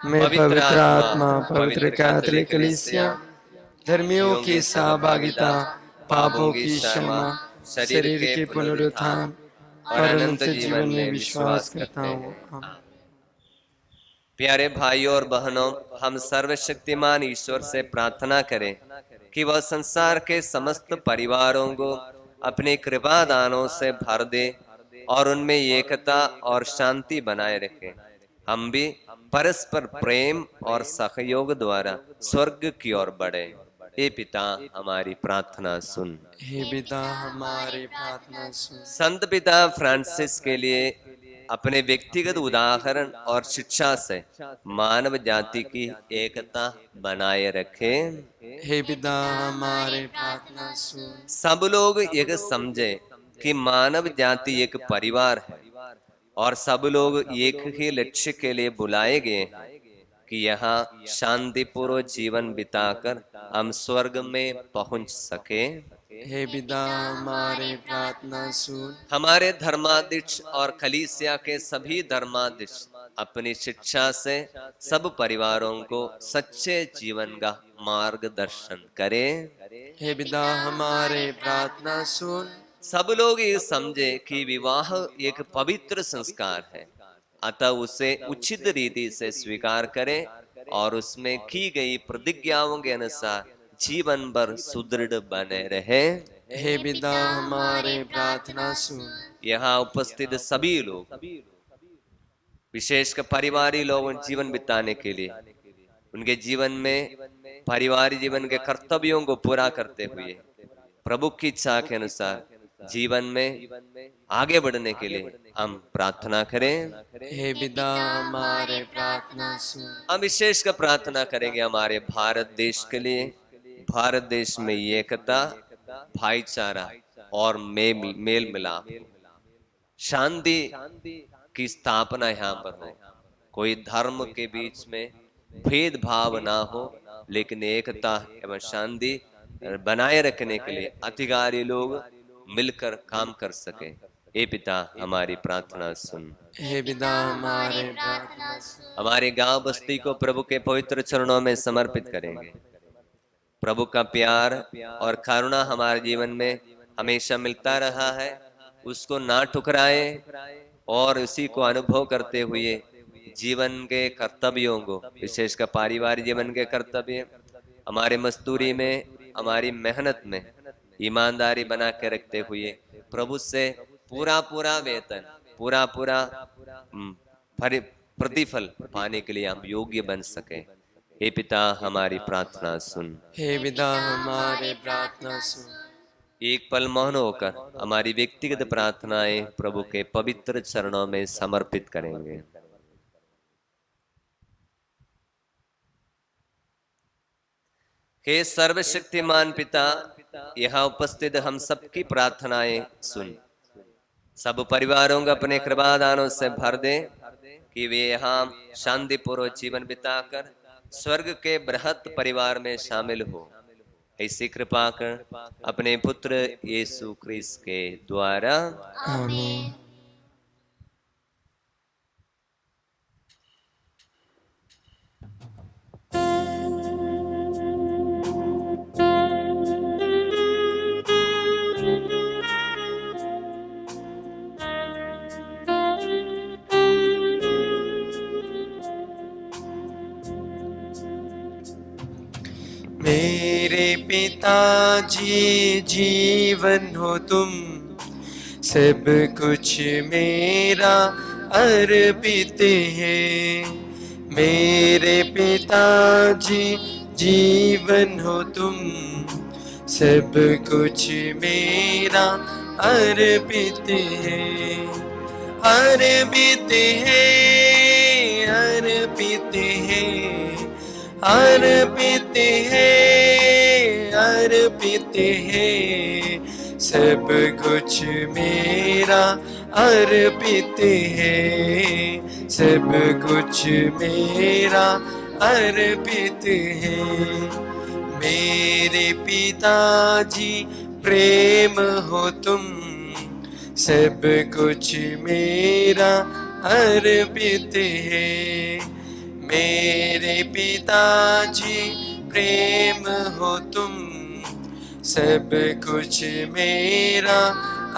मैं पवित्र आत्मा, पवित्र कैथोलिक कलीसिया, धर्मियों की सहभागिता, पापों की क्षमा, शरीर के पुनरुत्थान और अनंत जीवन में विश्वास करता हूँ। प्यारे भाइयों और बहनों, हम सर्वशक्तिमान ईश्वर से प्रार्थना करें कि वह संसार के समस्त परिवारों को अपने कृपा दानों से भर दे और उनमें एकता और शांति बनाए रखे। हम भी परस्पर प्रेम और सहयोग द्वारा स्वर्ग की ओर बढ़े। हे पिता हमारी प्रार्थना सुन। हे पिता हमारी प्रार्थना सुन। संत पिता फ्रांसिस के लिए अपने व्यक्तिगत उदाहरण और शिक्षा से मानव जाति की एकता बनाए रखे। हे पिता हमारे प्रार्थना सुन। सब लोग एक समझे कि मानव जाति एक परिवार है और सब लोग एक ही लक्ष्य के लिए बुलाए गए हैं कि यहाँ शांतिपूर्वक जीवन बिताकर हम स्वर्ग में पहुंच सके। हे पिता हमारे प्रार्थना सुन। हमारे धर्माध्यक्ष और कलीसिया के सभी धर्माध्यक्ष अपनी शिक्षा से सब परिवारों को सच्चे जीवन का मार्गदर्शन करें। हे पिता हमारे प्रार्थना सुन। सब लोग ये समझे कि विवाह एक पवित्र संस्कार है, अतः उसे उचित रीति से स्वीकार करें और उसमें की गई प्रतिज्ञाओं के अनुसार जीवन भर सुदृढ़ बने रहे। हे पिता हमारे प्रार्थना सुन। यहाँ उपस्थित सभी लोग, विशेषकर परिवारी लोग, जीवन बिताने के लिए उनके जीवन में परिवारी जीवन के कर्तव्यों को पूरा करते हुए प्रभु की इच्छा के अनुसार जीवन में आगे बढ़ने के लिए हम प्रार्थना करें। हे पिता हमारे प्रार्थना सुन। हम विशेषकर प्रार्थना करेंगे हमारे भारत देश के लिए। भारत देश में एकता, भाईचारा और मेल मिलाप, शांति की स्थापना यहाँ पर हो। कोई धर्म के बीच में भेदभाव ना हो, लेकिन एकता एवं शांति बनाए रखने के लिए अधिकारी लोग मिलकर काम कर सके। हे पिता हमारी प्रार्थना सुन। हे पिता हमारे प्रार्थना सुन। हमारे गांव बस्ती को प्रभु के पवित्र चरणों में समर्पित करेंगे। प्रभु का प्यार और करुणा हमारे जीवन में हमेशा मिलता रहा है, उसको ना ठुकराए और उसी को अनुभव करते हुए जीवन के कर्तव्यों को, विशेषकर पारिवारिक जीवन के कर्तव्य, हमारे मजदूरी में, हमारी मेहनत में ईमानदारी बना के रखते हुए प्रभु से पूरा वेतन, पूरा प्रतिफल पाने के लिए हम योग्य बन सके। हे पिता हमारी प्रार्थना सुन। हे पिता हमारे प्रार्थना सुन। एक पल मौन होकर हमारी व्यक्तिगत प्रार्थनाएं प्रभु के पवित्र चरणों में समर्पित करेंगे। हे सर्वशक्तिमान पिता, यहाँ उपस्थित हम सबकी प्रार्थनाएं सुन। सब परिवारों को अपने कृपादानों से भर दे कि वे यहाँ शांतिपूर्वक जीवन बिताकर स्वर्ग के बृहत परिवार में शामिल हो। ऐसी कृपा कर अपने पुत्र यीशु क्रिस्त के द्वारा। आमीन। मेरे पिताजी जीवन हो तुम, सब कुछ मेरा अर्पित है। मेरे पिताजी जीवन हो तुम, सब कुछ मेरा अर्पित है। अर्पित है, अर्पित है, अर्पित है, अर्पित है, सब कुछ मेरा अर्पित है। सब कुछ मेरा अर्पित है। मेरे पिताजी प्रेम हो तुम, सब कुछ मेरा अर्पित है। मेरे पिताजी प्रेम हो तुम, सब कुछ मेरा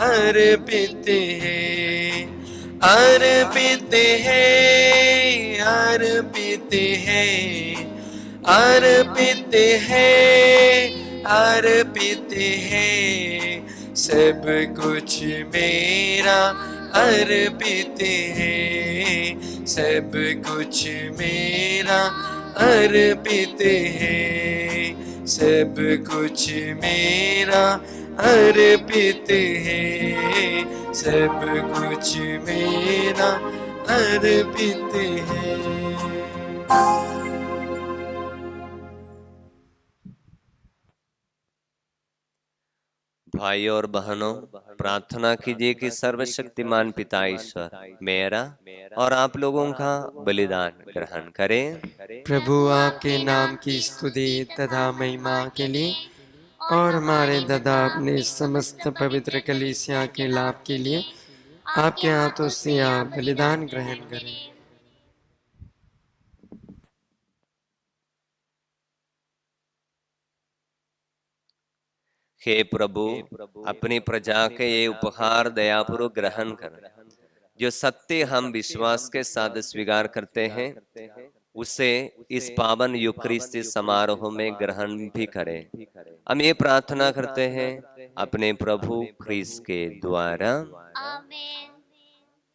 अर्पित है। अर्पित है, अर्पित है, अर्पित है, अर्पित है, सब कुछ मेरा अर्पित है। सब कुछ मेरा अर्पित है। सब कुछ मेरा अर्पित है। सब कुछ मेरा अर्पित है। भाइयों और बहनों, प्रार्थना कीजिए कि सर्वशक्तिमान पिता ईश्वर मेरा और आप लोगों का बलिदान ग्रहण करें। प्रभु आपके नाम की स्तुति तथा महिमा के लिए और हमारे दादा अपने समस्त पवित्र कलीसिया के लाभ के लिए आपके हाथों से आप बलिदान ग्रहण करें। हे प्रभु, अपनी प्रजा के ये उपहार दयापूर्वक ग्रहण कर। जो सत्य हम विश्वास के साथ स्वीकार करते हैं, उसे इस पावन यूकरिस्ती समारोह में ग्रहण भी करें। हम ये प्रार्थना करते हैं अपने प्रभु ख्रीस्त के द्वारा। आमीन।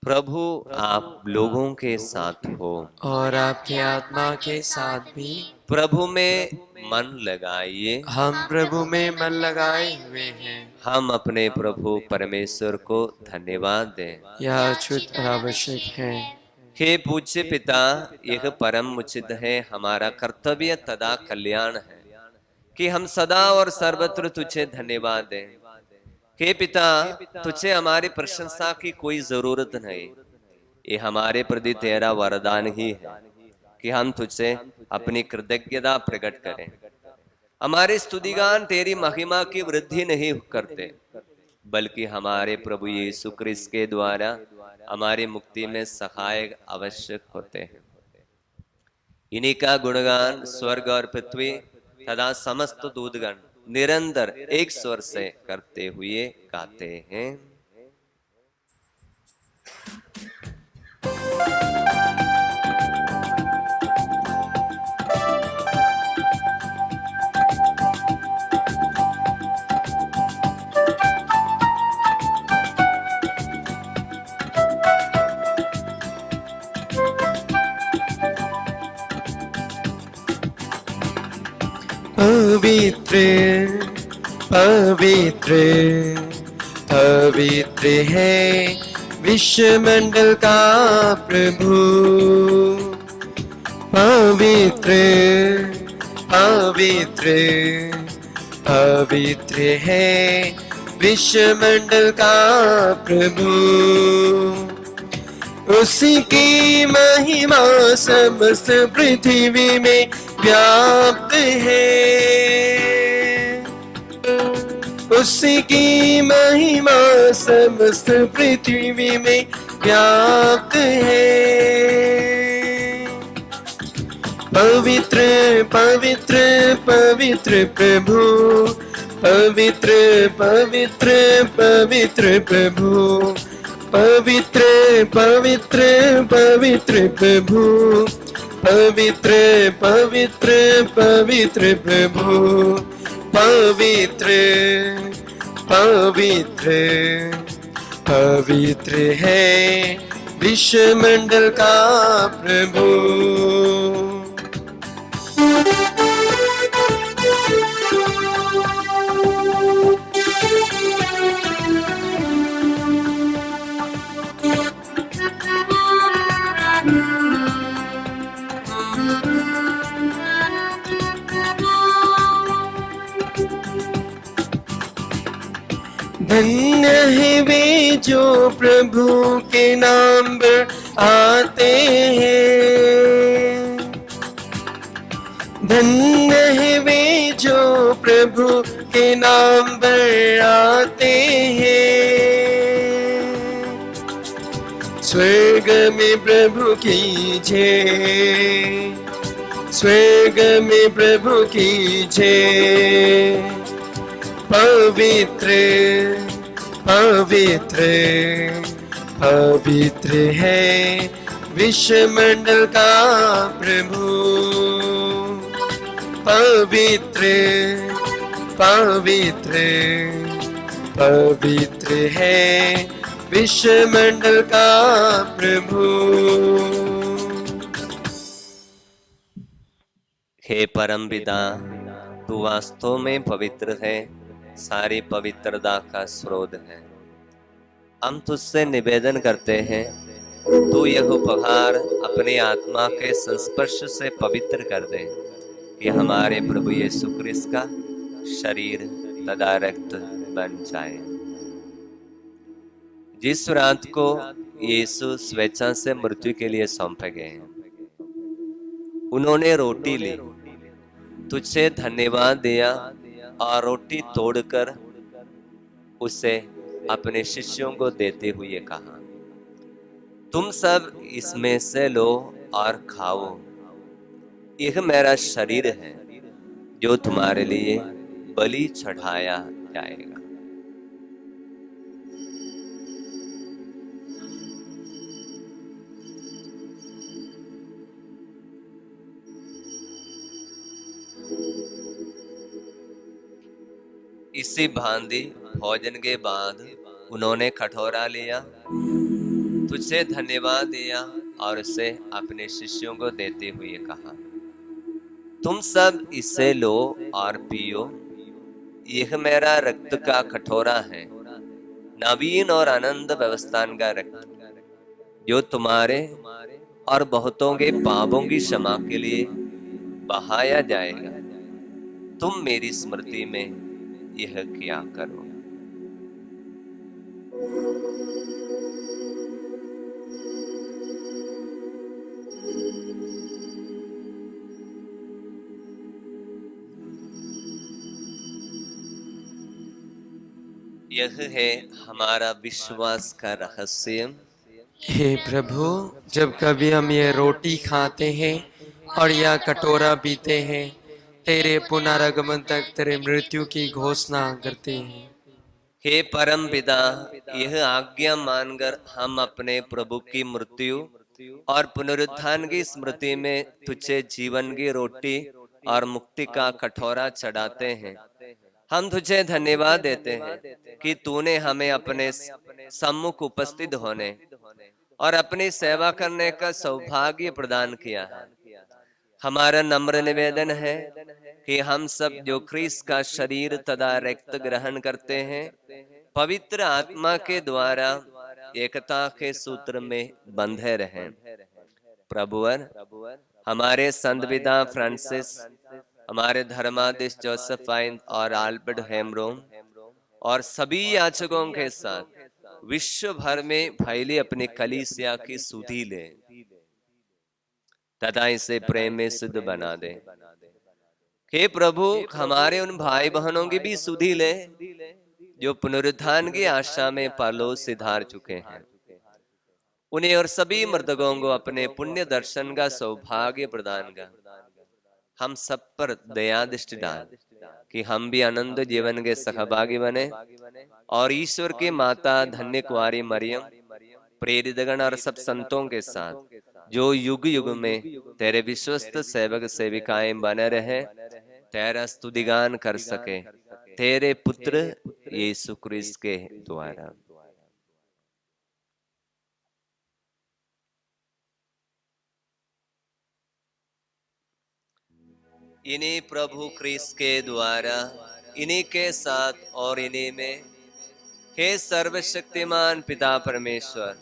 प्रभु आप लोगों के साथ हो और आपके आत्मा के साथ भी। प्रभु में मन लगाइए। हम प्रभु में मन लगाए हुए हैं। हम अपने प्रभु परमेश्वर को धन्यवाद दें। यह अच्युत और आवश्यक है। हे पूज्य पिता, यह परम उचित है, हमारा कर्तव्य तथा कल्याण है कि हम सदा और सर्वत्र तुझे धन्यवाद दें। हे पिता, तुझे हमारी प्रशंसा की कोई जरूरत नहीं। ये हमारे प्रति तेरा वरदान ही है कि हम तुझसे अपनी कृतज्ञता प्रकट करें। हमारे स्तुतिगान तेरी महिमा की वृद्धि नहीं करते, बल्कि हमारे प्रभु यीशु क्रिस्त के द्वारा हमारी मुक्ति में सहायक आवश्यक होते हैं। इन्हीं का गुणगान स्वर्ग और पृथ्वी तथा समस्त दूतगण निरंतर एक स्वर से करते हुए गाते हैं। पवित्र पवित्र पवित्र है विश्वमंडल का प्रभु। पवित्र पवित्र पवित्र है विश्वमंडल का प्रभु। उसी की महिमा समस्त पृथ्वी में व्याप्त है। उसी की महिमा समस्त पृथ्वी में व्याप्त है। पवित्र पवित्र पवित्र प्रभु, पवित्र पवित्र पवित्र प्रभु, पवित्र पवित्र पवित्र प्रभु, पवित्र पवित्र पवित्र प्रभु। पवित्र पवित्र पवित्र है विश्वमंडल का प्रभु। धन्य है वे जो प्रभु के नाम पर आते हैं। धन्य है वे जो प्रभु के नाम पर आते हैं। स्वर्ग में प्रभु की जय, स्वर्ग में प्रभु की जय। पवित्र पवित्र पवित्र है विश्वमंडल का प्रभु। पवित्र पवित्र पवित्र है विश्वमंडल का प्रभु। हे परम पिता, तू वास्तव में पवित्र है, सारी पवित्रता का स्रोत है। हम तुझसे निवेदन करते हैं, तू यह उपहार अपने आत्मा के संस्पर्श से पवित्र कर दे कि हमारे प्रभु यीशु क्रिस्त का शरीर तथा रक्त बन जाए। जिस रात को यीशु स्वेच्छा से मृत्यु के लिए सौंपे गए, उन्होंने रोटी ली, तुझसे धन्यवाद दिया और रोटी तोड़कर उसे अपने शिष्यों को देते हुए कहा, तुम सब इसमें से लो और खाओ, यह मेरा शरीर है जो तुम्हारे लिए बलि चढ़ाया जाएगा। इसी भांति भोजन के बाद उन्होंने कटोरा लिया, तुझे धन्यवाद दिया और उसे अपने शिष्यों को देते हुए कहा, तुम सब इसे लो और पियो, यह मेरा रक्त का कटोरा है, नवीन और अनंत व्यवस्थान का रक्त, जो तुम्हारे और बहुतों के पापों की क्षमा के लिए बहाया जाएगा। तुम मेरी स्मृति में यह क्या करो। यह है हमारा विश्वास का रहस्य। हे प्रभु, जब कभी हम ये रोटी खाते हैं और यह कटोरा पीते हैं, तेरे पुनरागमन तक तेरे मृत्यु की घोषणा करते हैं। हे परम पिता, यह आज्ञा मानकर हम अपने प्रभु की मृत्यु और पुनरुत्थान की स्मृति में तुझे जीवन की रोटी और मुक्ति का कटोरा चढ़ाते हैं। हम तुझे धन्यवाद देते हैं कि तूने हमें अपने सम्मुख उपस्थित होने और अपनी सेवा करने का सौभाग्य प्रदान किया है। हमारा नम्र निवेदन है कि हम सब जो क्रिस्त का शरीर तथा रक्त ग्रहण करते हैं, पवित्र आत्मा के द्वारा एकता के सूत्र में बंधे रहें। प्रभुवर, हमारे संत पिता फ्रांसिस, हमारे धर्माधीश जोसेफाइन और आल्बर्ट हेमरोम और सभी याचकों के साथ विश्व भर में फैली अपनी कलीसिया की सुधि ले तथा इसे प्रेम में सिद्ध बना दे। हे प्रभु, हमारे उन भाई बहनों की भी सुधि ले जो पुनरुत्थान की आशा में परलोक सिधार चुके हैं। उन्हें और सभी मृतकों को अपने पुण्य दर्शन का सौभाग्य प्रदान कर हम सब पर दया दृष्टि डाल कि हम भी अनंत जीवन के सहभागी बने और ईश्वर की माता धन्य कुंवारी मरियम, प्रेरितगण और सब संतों के साथ जो युग युग में तेरे विश्वस्त सेवक सेविकाएं बने रहे, तेरा स्तुतिगान कर सके, तेरे पुत्र यीशु क्रिस्त के द्वारा। इन्हीं प्रभु क्रिस्त के द्वारा, इन्हीं के साथ और इन्हीं में, हे सर्वशक्तिमान पिता परमेश्वर,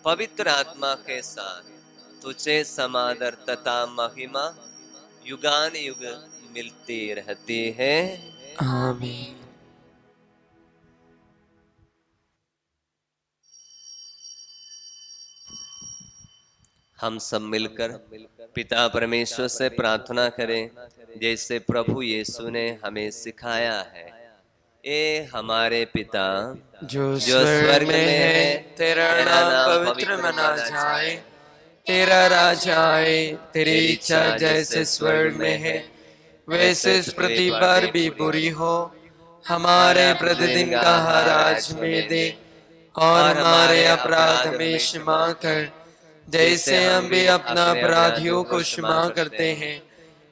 पवित्र आत्मा के साथ तुझे समादर तथा महिमा युगान युग मिलती रहती है। आमीन। हम सब मिलकर पिता परमेश्वर से प्रार्थना करें जैसे प्रभु यीशु ने हमें सिखाया है। ए हमारे पिता जो स्वर्ग में है, तेरा नाम पवित्र मना जाए, तेरा राज आए, तेरी इच्छा जैसे स्वर्ग में है वैसे इस पृथ्वी पर भी पूरी हो। हमारे प्रतिदिन का हर आज में दे और हमारे अपराध हमें क्षमा कर, जैसे हम भी अपना अपराधियों को क्षमा करते हैं,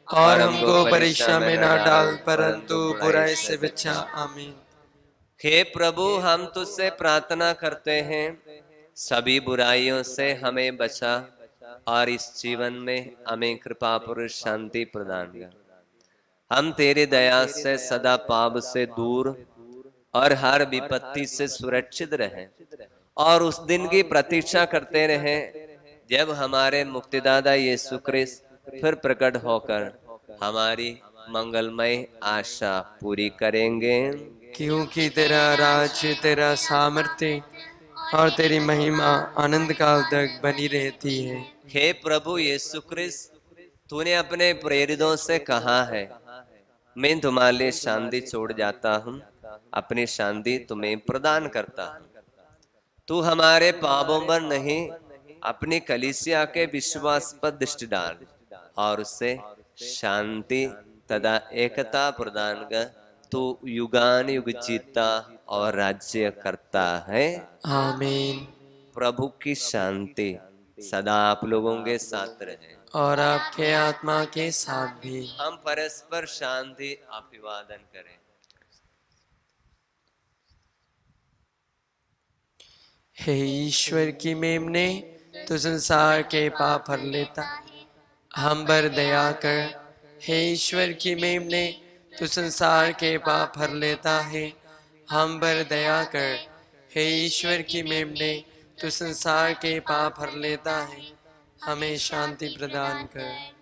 और हमको परीक्षा में ना डाल परंतु बुराई से बचा। आमीन। हे प्रभु, हम तुझसे प्रार्थना करते हैं, सभी बुराइयों से हमें बचा और इस जीवन में हमें कृपा पुरुष शांति प्रदान कर। हम तेरी दया से सदा पाप से दूर और हर विपत्ति से सुरक्षित रहें और उस दिन की प्रतीक्षा करते रहें जब हमारे मुक्तिदाता यीशु क्रिस्त फिर प्रकट होकर हमारी मंगलमय आशा पूरी करेंगे। क्योंकि तेरा राज्य, तेरा सामर्थ्य और तेरी महिमा अनंत काल तक बनी रहती है। हे प्रभु यीशु क्रिस्त, तूने अपने प्रेरितों से कहा है, मैं तुम्हारे लिए शांति छोड़ जाता हूँ, अपनी शांति तुम्हें प्रदान करता हूँ। तू हमारे पापों पर नहीं, अपनी कलीसिया के विश्वास पर दृष्टि डाल और उससे शांति तथा एकता प्रदान कर। तू युगान युग जीता और राज्य करता है। आमीन। प्रभु की शांति सदा आप लोगों के साथ रहे और आपके आत्मा के साथ भी। हम परस्पर शांति अभिवादन करें। हे ईश्वर की मेमने, तू संसार के पाप हर लेता, हम पर दया कर। हे ईश्वर की मेमने, तू संसार के पाप हर लेता है, हम पर दया कर। हे ईश्वर की मेमने, तू संसार के पाप हर लेता है, हमें शांति प्रदान कर।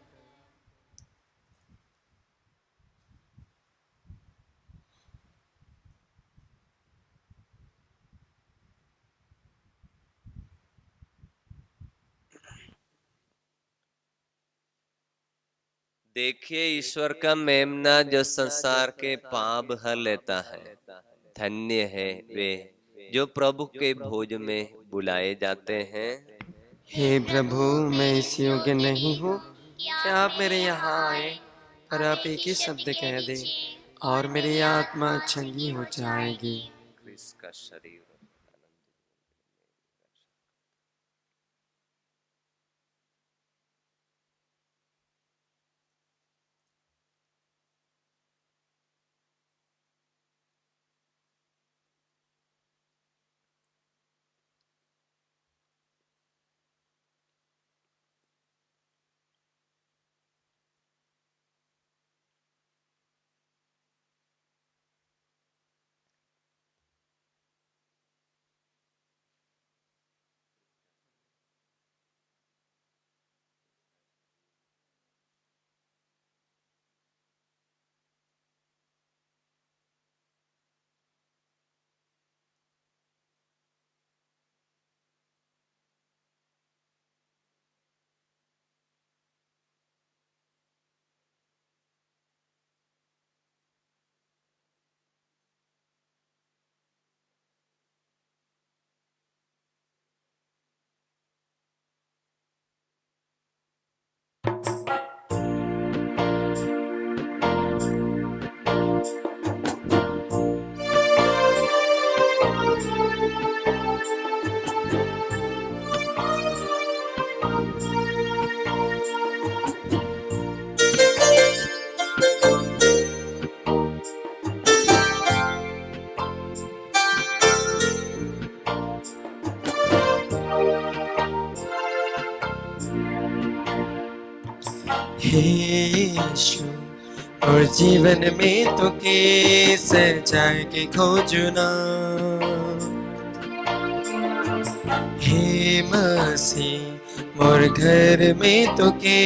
देखिए ईश्वर का मेमना जो संसार के पाप हर लेता है। धन्य है वे जो प्रभु के भोज में बुलाए जाते हैं। हे प्रभु, मैं इस योग्य नहीं हूँ कि आप मेरे यहाँ आए, पर आप एक ही शब्द कह दे और मेरी आत्मा चंगी हो जाएगी। क्रिस्त का शरीर हे यीशु, और जीवन में तो कैसे जाएंगे खोजना। हे मसीह, और घर में तो के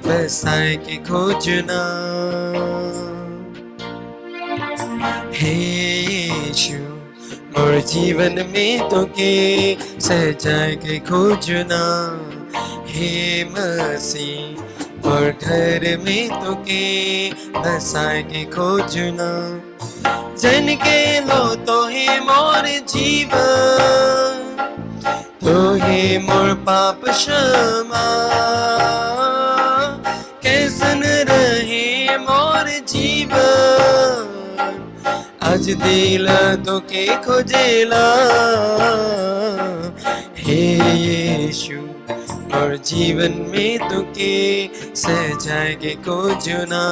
बसाएंगे खोजना। हे यीशु, और जीवन में तो के सजाएंगे खोजना। हे मसीह, और घर में तो के बसाएंगे खोजना। जन के लो तो हे मोर जीवन, तो हे मोर पाप क्षमा। कैसन रहे मोर जीवन, आज दिला तो के खोजेला। हे यीशु, और जीवन में तो के सजाएंगे खोजना।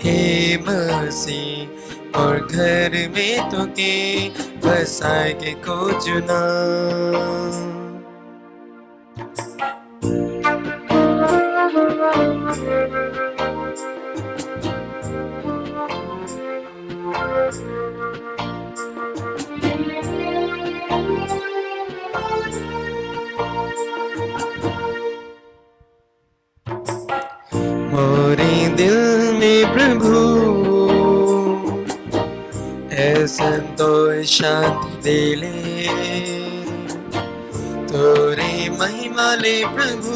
हे मसीह, और घर में तो के बसाएंगे खोजना। मोरे दिल में प्रभु ऐसा तो शांति दे ले। तोरे महिमा ले प्रभु,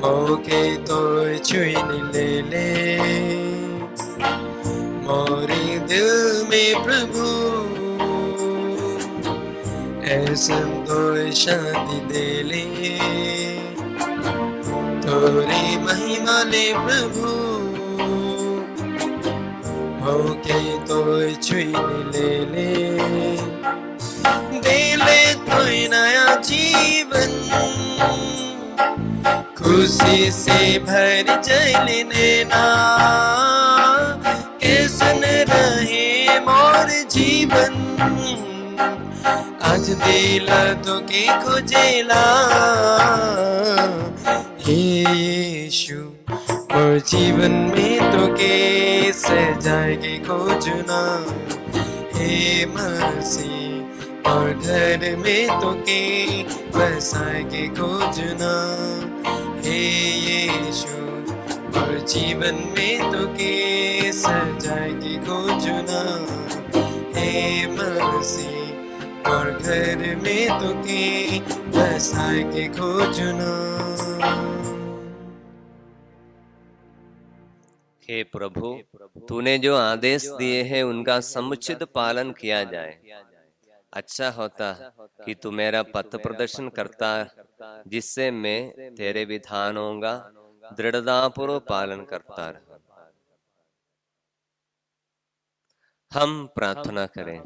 मौके तो छुइन ले ले मोरे दिल में प्रभु, ऐसा तो शांति दे ले थोड़ी महिमा ले प्रभु, मौके तो छुइन ले ले दे ले तो नया जीवन, खुशी से भर जलने ना कैसन रहे मोर जीवन, आज दिला तो के खोजेला हे यीशु, मोर जीवन में तो के सजाए के खोजना हे मसीह, और घर में तो के बसाए के खोजना हे यीशु, और जीवन में तो के सजाए के खोजना हे मसीह, और घर में तो के बसाए के खोजना। हे प्रभु, तूने जो आदेश दिए हैं उनका समुचित पालन किया जाए। अच्छा होता कि तू मेरा पथ प्रदर्शन करता, जिससे मैं तेरे विधानों का दृढ़तापूर्वक पालन करता रहूं। हम प्रार्थना करें।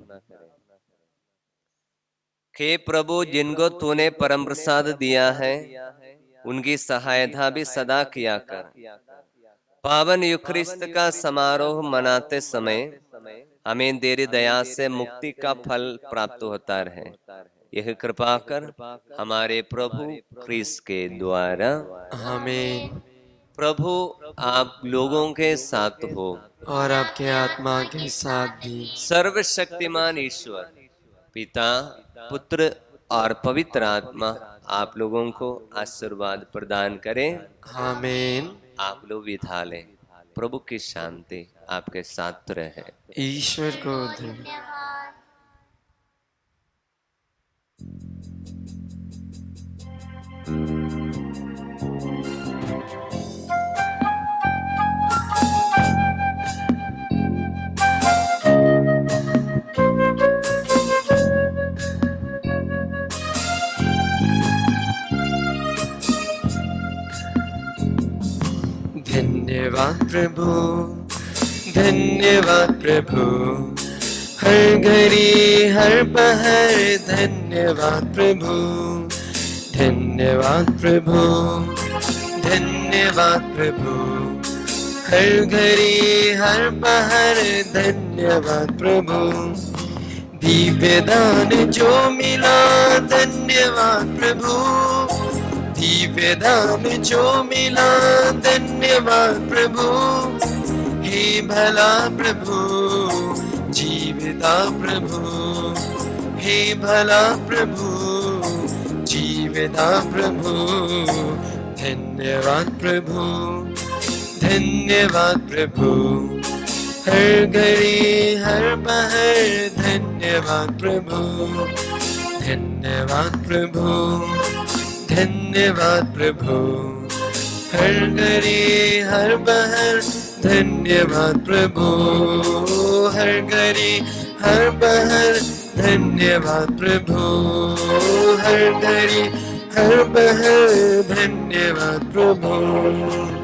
हे प्रभु, जिनको तूने परम प्रसाद दिया है उनकी सहायता भी सदा किया कर। पावन युक्रिस्त का समारोह मनाते समय हमें तेरी दया से मुक्ति का फल प्राप्त होता रहे, यह कृपा कर हमारे प्रभु ख्रीस्त के द्वारा। आमीन। प्रभु आप लोगों के साथ हो और आपके आत्मा के साथ भी। सर्वशक्तिमान ईश्वर पिता, पुत्र और पवित्र आत्मा आप लोगों को आशीर्वाद प्रदान करें। आमीन। आप लोग विधा लें। प्रभु की शांति आपके साथ रहे। ईश्वर को धन्यवाद। धन्यवाद प्रभु, धन्यवाद प्रभु, हर घड़ी हर पहर धन्यवाद प्रभु, धन्यवाद प्रभु, धन्यवाद प्रभु, हर घड़ी हर पहर धन्यवाद प्रभु, दिव्य दान जो मिला धन्यवाद प्रभु, दिव्य दान जो मिला धन्यवाद प्रभु, हे भला प्रभु जीविता प्रभु, हे भला प्रभु जीविता प्रभु, धन्यवाद प्रभु, धन्यवाद प्रभु, हर घड़ी हर पहर धन्यवाद प्रभु, धन्यवाद प्रभु, धन्यवाद प्रभु, हर घड़ी हर पहर धन्यवाद प्रभु, हर घड़ी हर पहर धन्यवाद प्रभु, हर घड़ी हर पहर धन्यवाद प्रभु।